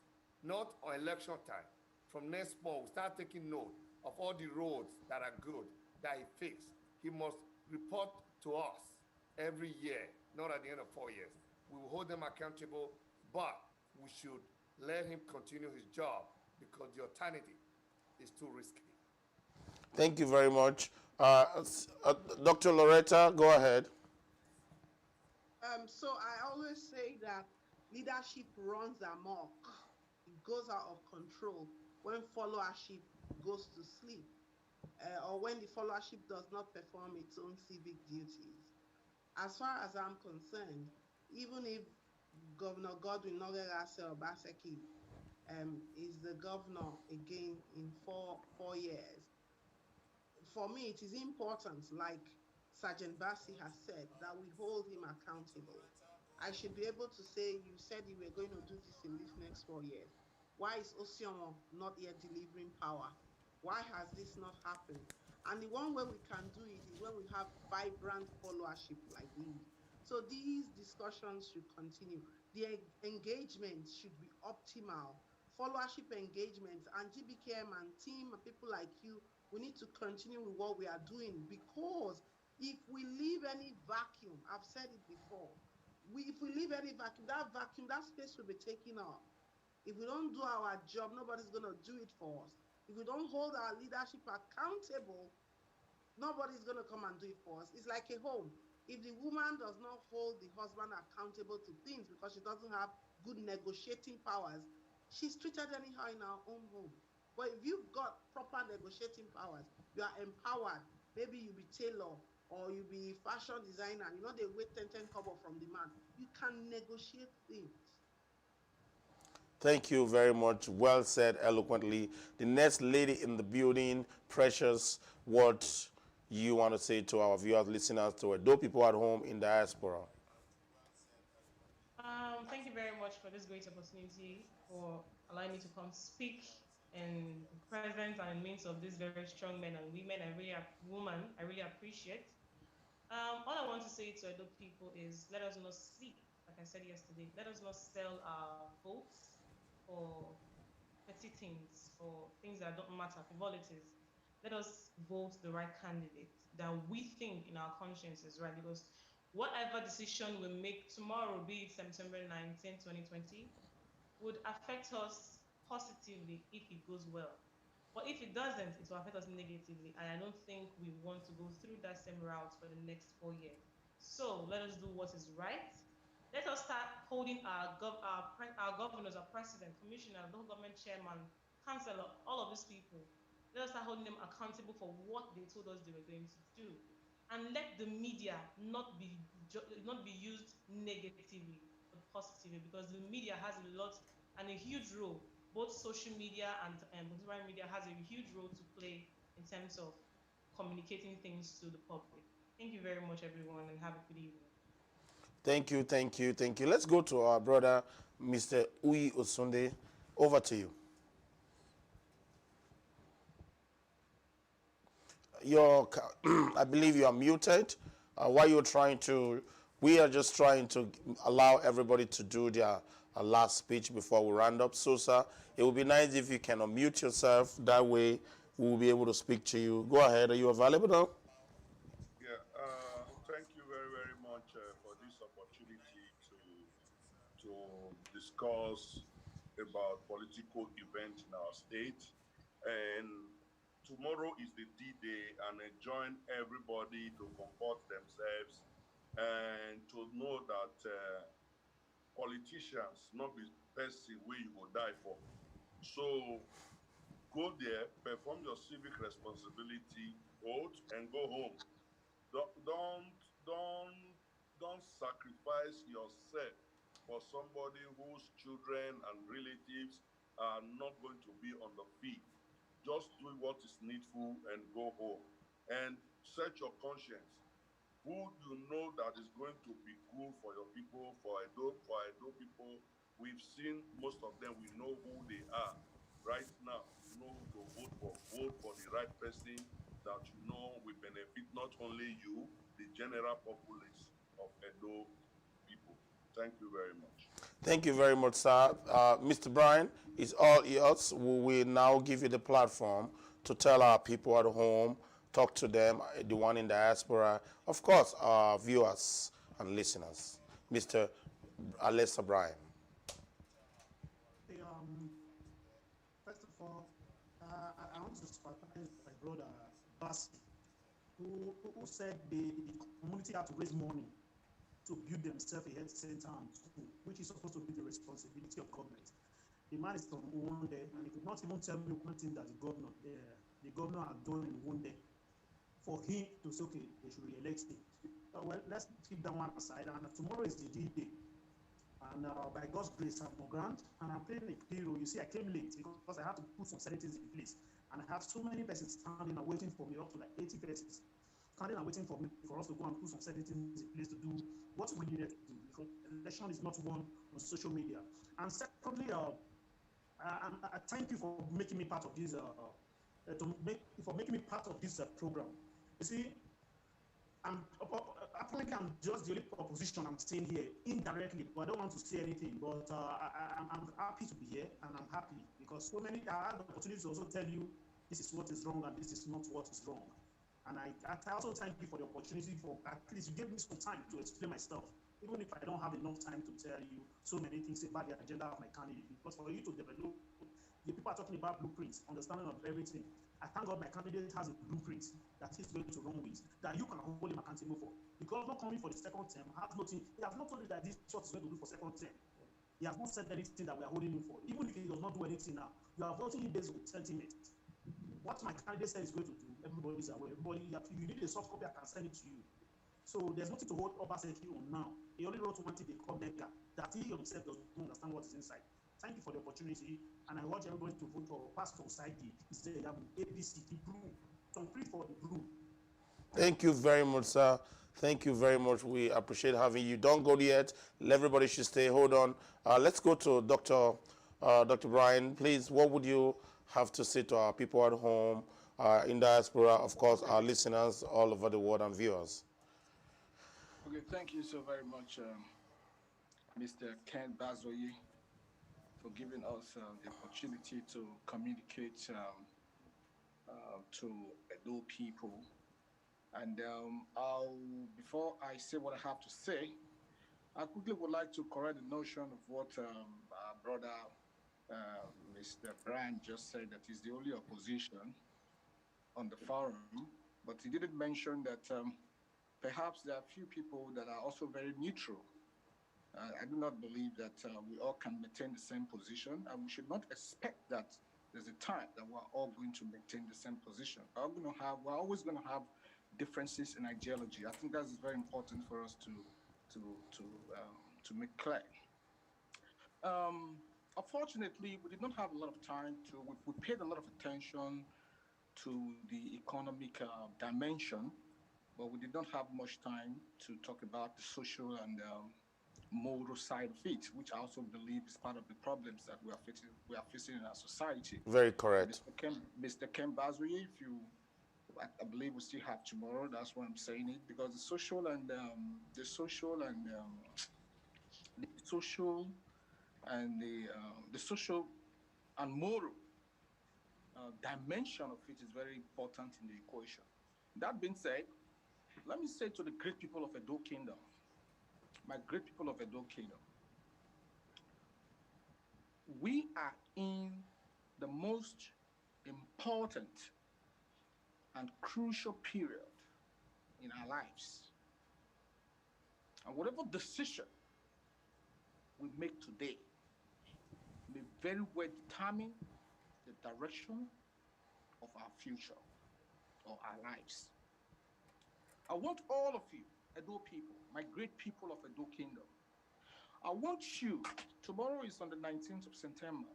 not on election time. From next month, we start taking note of all the roads that are good, that he fixed. He must report to us every year, not at the end of 4 years. We will hold them accountable, but we should let him continue his job because the alternative is too risky. Thank you very much. Dr. Loretta, go ahead. So I always say that leadership runs amok. It goes out of control when followership goes to sleep, or when the followership does not perform its own civic duties. As far as I'm concerned, even if Governor Godwin Nogegase Obaseki is the governor again in four years, for me, it is important, like Sergeant Bassi has said, that we hold him accountable. I should be able to say, you said you were going to do this in these next 4 years. Why is Osiomo not yet delivering power? Why has this not happened? And the one way we can do it is when we have vibrant followership like these. So these discussions should continue. The engagement should be optimal. Followership engagements, and Gbkm and team and people like you, we need to continue with what we are doing, because if we leave any vacuum, I've said it before, if we leave any vacuum, that space will be taken up. If we don't do our job, nobody's going to do it for us. If we don't hold our leadership accountable, nobody's going to come and do it for us. It's like a home. If the woman does not hold the husband accountable to things because she doesn't have good negotiating powers, she's treated anyhow in our own home. But if you've got proper negotiating powers, you are empowered. Maybe you be tailor or you be fashion designer, you know, they wait 10 kobo from the man. You can negotiate things. Thank you very much. Well said, eloquently. The next lady in the building, Precious, what you want to say to our viewers, listeners, to Edo people at home in diaspora? Thank you very much for this great opportunity, for allowing me to come speak in the presence and in midst of these very strong men and women. I really appreciate. All I want to say to Edo people is, let us not sleep. Like I said yesterday, let us not sell our votes for petty things, for things that don't matter, frivolities. Let us vote the right candidate that we think in our conscience is right, because whatever decision we make tomorrow, be it September 19, 2020, would affect us positively if it goes well. But if it doesn't, it will affect us negatively. And I don't think we want to go through that same route for the next 4 years. So let us do what is right. Let us start holding our governors, our president, commissioner, local government chairman, councillor, all of these people. Let us start holding them accountable for what they told us they were going to do. And let the media not be used negatively, but positively, because the media has a lot and a huge role. Both social media and consumer media has a huge role to play in terms of communicating things to the public. Thank you very much, everyone, and have a good evening. Thank you, thank you, thank you. Let's go to our brother, Mr. Uyi Osunde. Over to you. I believe you are muted. While you're trying to, we are just trying to allow everybody to do their last speech before we round up. So, sir, it would be nice if you can unmute yourself. That way, we will be able to speak to you. Go ahead. Are you available now? Yeah, thank you very, very much for this opportunity to discuss about political events in our state. And tomorrow is the D-Day, and enjoin everybody to comport themselves and to know that politicians not be person where you go die for. So go there, perform your civic responsibility, vote, and go home. Don't sacrifice yourself for somebody whose children and relatives are not going to be on the field. Just do what is needful and go home. And search your conscience. Who you know that is going to be good for your people, for Edo people. We've seen most of them, we know who they are. Right now, you know who to vote for. Vote for the right person that you know will benefit not only you, the general populace of Edo people. Thank you very much. Thank you very much, sir. Mr. Brian, it's all yours. We will now give you the platform to tell our people at home, talk to them, the one in diaspora, of course, our viewers and listeners. Mr. Alessa Brian. Hey, first of all, I want to sympathize with my brother Basi, who said the community had to raise money to build themselves a health center and school, which is supposed to be the responsibility of government. The man is from Wunde, and he could not even tell me one thing that the governor had done in Wunde for him to say, okay, they should re-elect him. Well, let's keep that one aside. And tomorrow is the D-Day. And by God's grace, I'm on ground, and I'm playing a hero. You see, I came late because I had to put some settings in place. And I had so many persons standing and waiting for me, up to like 80 persons, standing and waiting for me for us to go and put some settings in place to do what we needed to do, because election is not won on social media. And secondly, I thank you for making me part of this making me part of this program. You see, apparently I'm just the only proposition I'm saying here indirectly, but I don't want to say anything. But I'm happy to be here, and I'm happy because so many I had the opportunity to also tell you this is what is wrong and this is not what is wrong. And I also thank you for the opportunity for at least you gave me some time to explain myself, even if I don't have enough time to tell you so many things about the agenda of my candidate. Because for you to develop, the people are talking about blueprints, understanding of everything. I thank God my candidate has a blueprint that he's going to run with, that you can hold him accountable for. Because not coming for the second term has nothing. He has not told you that this is what he's going to do for second term. He has not said anything that we are holding him for. Even if he does not do anything now, you are voting him based on sentiment. What my candidate said is going to do, everybody is aware. Everybody, if you need a soft copy, I can send it to you. So there's nothing to hold Obaseki on now. He only wrote one thing they call mega, that he himself does not understand what is inside. Thank you for the opportunity, and I urge everybody to vote for Pastor Osagi. He's the ABC, the blue. Complete for the blue. Thank you very much, sir. Thank you very much. We appreciate having you. Don't go yet. Everybody should stay. Hold on. Let's go to Dr. Brian. Please, what would you have to say to our people at home, in diaspora, of course, our listeners all over the world and viewers? Okay, thank you so very much, Mr. Ken Bazoye, for giving us the opportunity to communicate to Edo people. And before I say what I have to say, I quickly would like to correct the notion of what our brother Mr. Brian just said, that he's the only opposition on the forum, but he didn't mention that perhaps there are a few people that are also very neutral. I do not believe that we all can maintain the same position, and we should not expect that there's a time that we're all going to maintain the same position. We're always going to have differences in ideology. I think that's very important for us to make clear. Unfortunately, we did not have a lot of time we paid a lot of attention to the economic dimension, but we did not have much time to talk about the social and moral side of it, which I also believe is part of the problems that we are facing in our society. Very correct. Mr. Ken Bazoye, I believe we still have tomorrow. That's why I'm saying it, because the social and the social and moral dimension of it is very important in the equation. That being said, let me say to the great people of Edo Kingdom, my great people of Edo Kingdom, we are in the most important and crucial period in our lives. And whatever decision we make today may very well determine the direction of our future or our lives. I want all of you, Edo people, my great people of Edo Kingdom, I want you, tomorrow is on the 19th of September.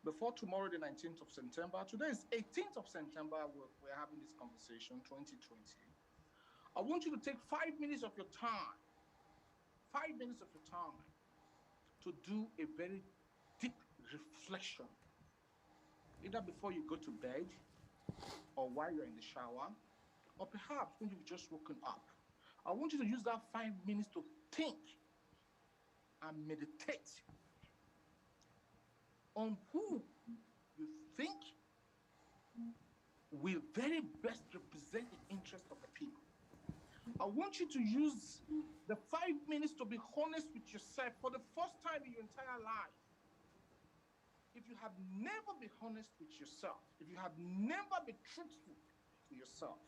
Before tomorrow, the 19th of September, today is 18th of September, we're having this conversation, 2020. I want you to take 5 minutes of your time, 5 minutes of your time to do a very deep reflection, either before you go to bed or while you're in the shower, or perhaps when you've just woken up. I want you to use that 5 minutes to think and meditate on who you think will very best represent the interest of the people. I want you to use the 5 minutes to be honest with yourself for the first time in your entire life. If you have never been honest with yourself, if you have never been truthful to yourself,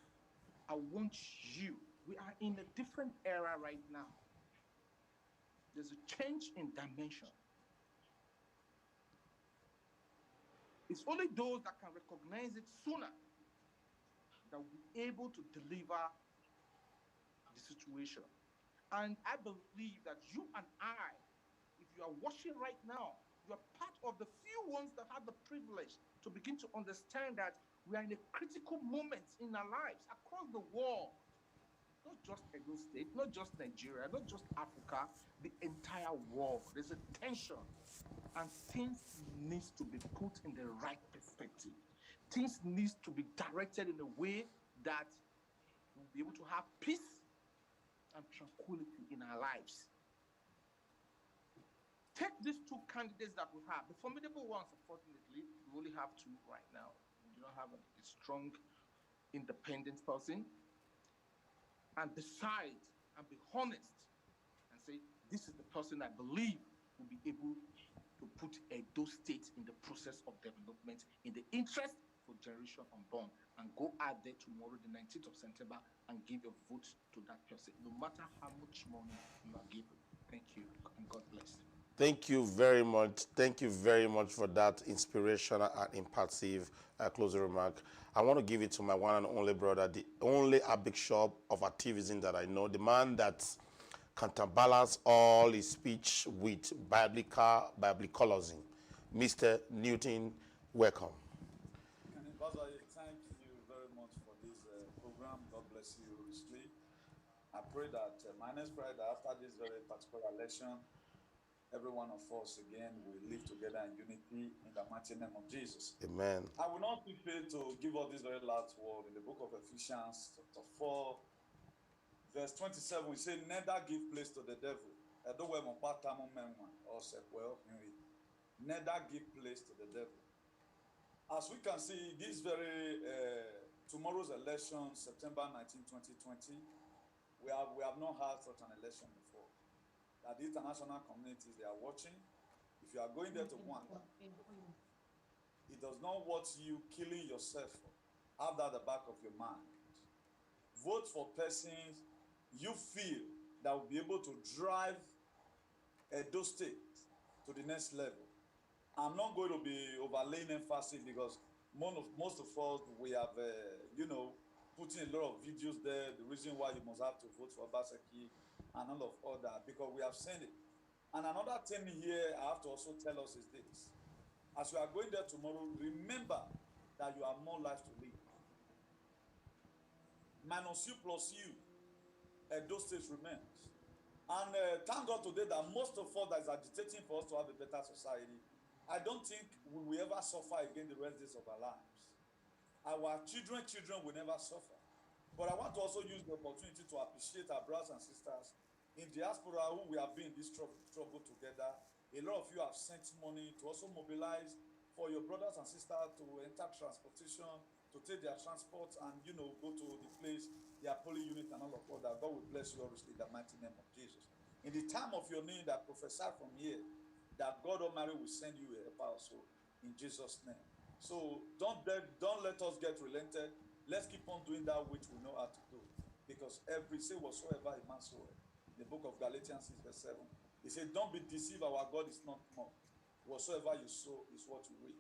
I want you, we are in a different era right now. There's a change in dimension. It's only those that can recognize it sooner that will be able to deliver the situation. And I believe that you and I, if you are watching right now, you are part of the few ones that have the privilege to begin to understand that we are in a critical moment in our lives across the world. Not just Edo State, not just Nigeria, not just Africa, the entire world. There's a tension, and things needs to be put in the right perspective. Things needs to be directed in a way that we'll be able to have peace and tranquility in our lives. Take these two candidates that we have. The formidable ones, unfortunately, we only have two right now. We do not have a strong, independent person. And decide and be honest and say, this is the person I believe will be able to put Edo State in the process of development in the interest for generation unborn, and go out there tomorrow, the 19th of September, and give your vote to that person, no matter how much money you are given. Thank you, and God bless. Thank you very much. Thank you very much for that inspirational and impulsive closing remark. I want to give it to my one and only brother, the only bishop of activism that I know, the man that counterbalance all his speech with biblicalism. Mr. Newton, welcome. Thank you very much for this program. God bless you richly. I pray that my next prayer that after this very particular election, every one of us again will live together in unity in the mighty name of Jesus. Amen. I will not be paid to give us this very last word in the book of Ephesians, chapter 4, verse 27. We say, neither give place to the devil. Neither give place to the devil. As we can see, this very tomorrow's election, September 19, 2020, we have not had such an election before. That the international communities, they are watching. If you are going there to one, it does not want you killing yourself. Have that at the back of your mind. Vote for persons you feel that will be able to drive Edo State to the next level. I'm not going to be overlaying emphasis because most of us, we have, put in a lot of videos there, the reason why you must have to vote for Obaseki and all of all that, because we have seen it. And another thing here I have to also tell us is this. As you are going there tomorrow, remember that you have more life to live. Minus you plus you, Edo State remains. And thank God today that most of us that is agitating for us to have a better society, I don't think we will ever suffer again the rest days of our lives. Our children will never suffer. But I want to also use the opportunity to appreciate our brothers and sisters in diaspora who we have been in this trouble together. A lot of you have sent money to also mobilize for your brothers and sisters to enter transportation, to take their transport and, go to the place, their polling unit and all of that. God will bless you obviously in the mighty name of Jesus. In the time of your need, I prophesy from here that God Almighty will send you a helper also in Jesus' name. So don't let us get relented. let's keep on doing that which we know how to do. Because every say whatsoever a man soweth, in the book of Galatians 6 verse 7, he said, don't be deceived, our God is not mocked. Whatsoever you sow is what you reap.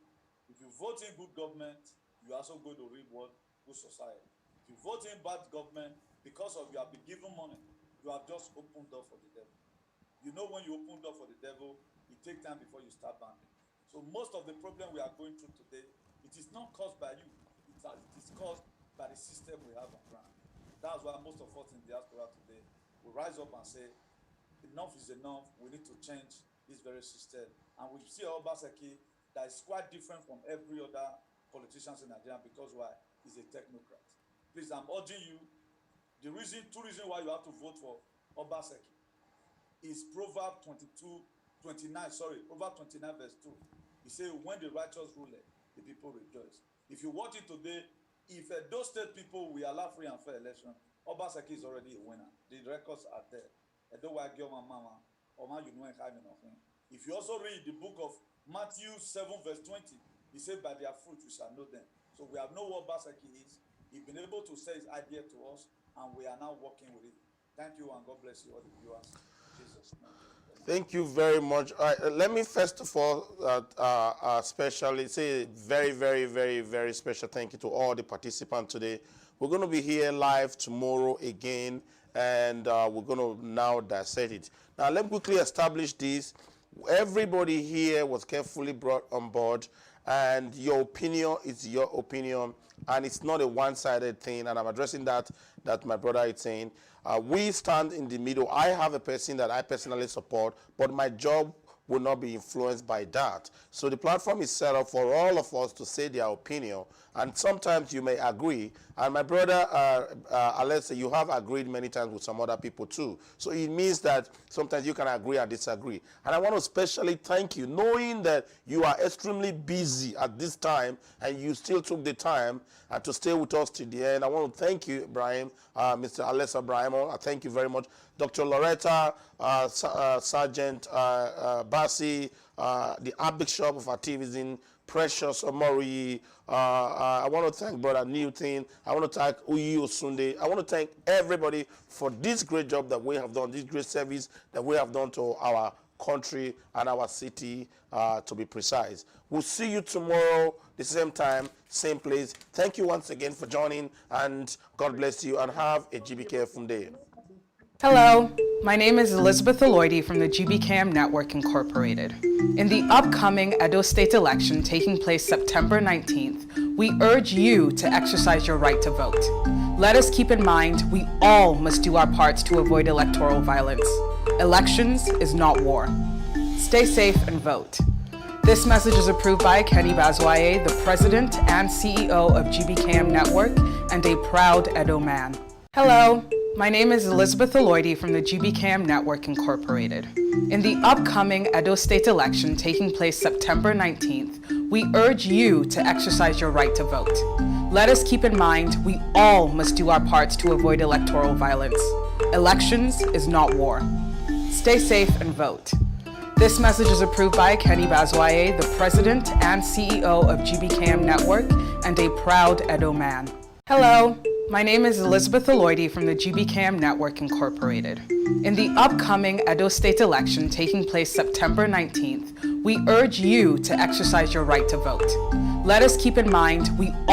If you vote in good government, you are also going to reap what? Good society. If you vote in bad government, because of you have been given money, you have just opened door for the devil. You know when you open door for the devil, it takes time before you start banding. So most of the problem we are going through today, it is not caused by you. It is caused by the system we have on ground. That's why most of us in diaspora today will rise up and say, enough is enough. We need to change this very system. And we see Obaseki that is quite different from every other politicians in Nigeria because why? He's a technocrat. Please, I'm urging you, two reasons why you have to vote for Obaseki is Proverbs 29 verse 2. He says, when the righteous rule, the people rejoice. If you watch it today, if those state people will allow free and fair election, Obaseki is already a winner. The records are there. If you also read the book of Matthew 7 verse 20, he said, by their fruit you shall know them. So we have known what Obaseki is. He's been able to say his idea to us, and we are now working with it. Thank you, and God bless you all the viewers. Jesus' name. Thank you very much. Let me first of all especially say very, very, very, very special thank you to all the participants today. We're going to be here live tomorrow again, and we're going to now dissect it. Now, let me quickly establish this. Everybody here was carefully brought on board, and your opinion is your opinion, and it's not a one-sided thing, and I'm addressing that my brother is saying. We stand in the middle. I have a person that I personally support, but my job will not be influenced by that. So the platform is set up for all of us to say their opinion, and sometimes you may agree. And my brother, Alessa, you have agreed many times with some other people too. So it means that sometimes you can agree and disagree. And I want to especially thank you, knowing that you are extremely busy at this time, and you still took the time to stay with us to the end. I want to thank you, Ibrahim, Mr. Alessa Brahimo. I thank you very much. Dr. Loretta, Sergeant Bassi, the Archbishop of Activism, Precious Omori. I want to thank Brother Newton. I want to thank Uyi Osunde. I want to thank everybody for this great job that we have done, this great service that we have done to our country and our city, to be precise. We'll see you tomorrow, the same time, same place. Thank you once again for joining, and God bless you, and have a Gbkm day. Hello, my name is Elizabeth Aloidi from the Gbkm Network Incorporated. In the upcoming Edo State election taking place September 19th, we urge you to exercise your right to vote. Let us keep in mind we all must do our parts to avoid electoral violence. Elections is not war. Stay safe and vote. This message is approved by Kenny Bazwaye, the President and CEO of Gbkm Network, and a proud Edo man. Hello. My name is Elizabeth Aloidi from the Gbkm Network Incorporated. In the upcoming Edo State election taking place September 19th, we urge you to exercise your right to vote. Let us keep in mind we all must do our parts to avoid electoral violence. Elections is not war. Stay safe and vote. This message is approved by Kenny Bazwaye, the President and CEO of Gbkm Network, and a proud Edo man. Hello. My name is Elizabeth Aloidi from the Gbkm Network Incorporated. In the upcoming Edo State election taking place September 19th, we urge you to exercise your right to vote. Let us keep in mind we all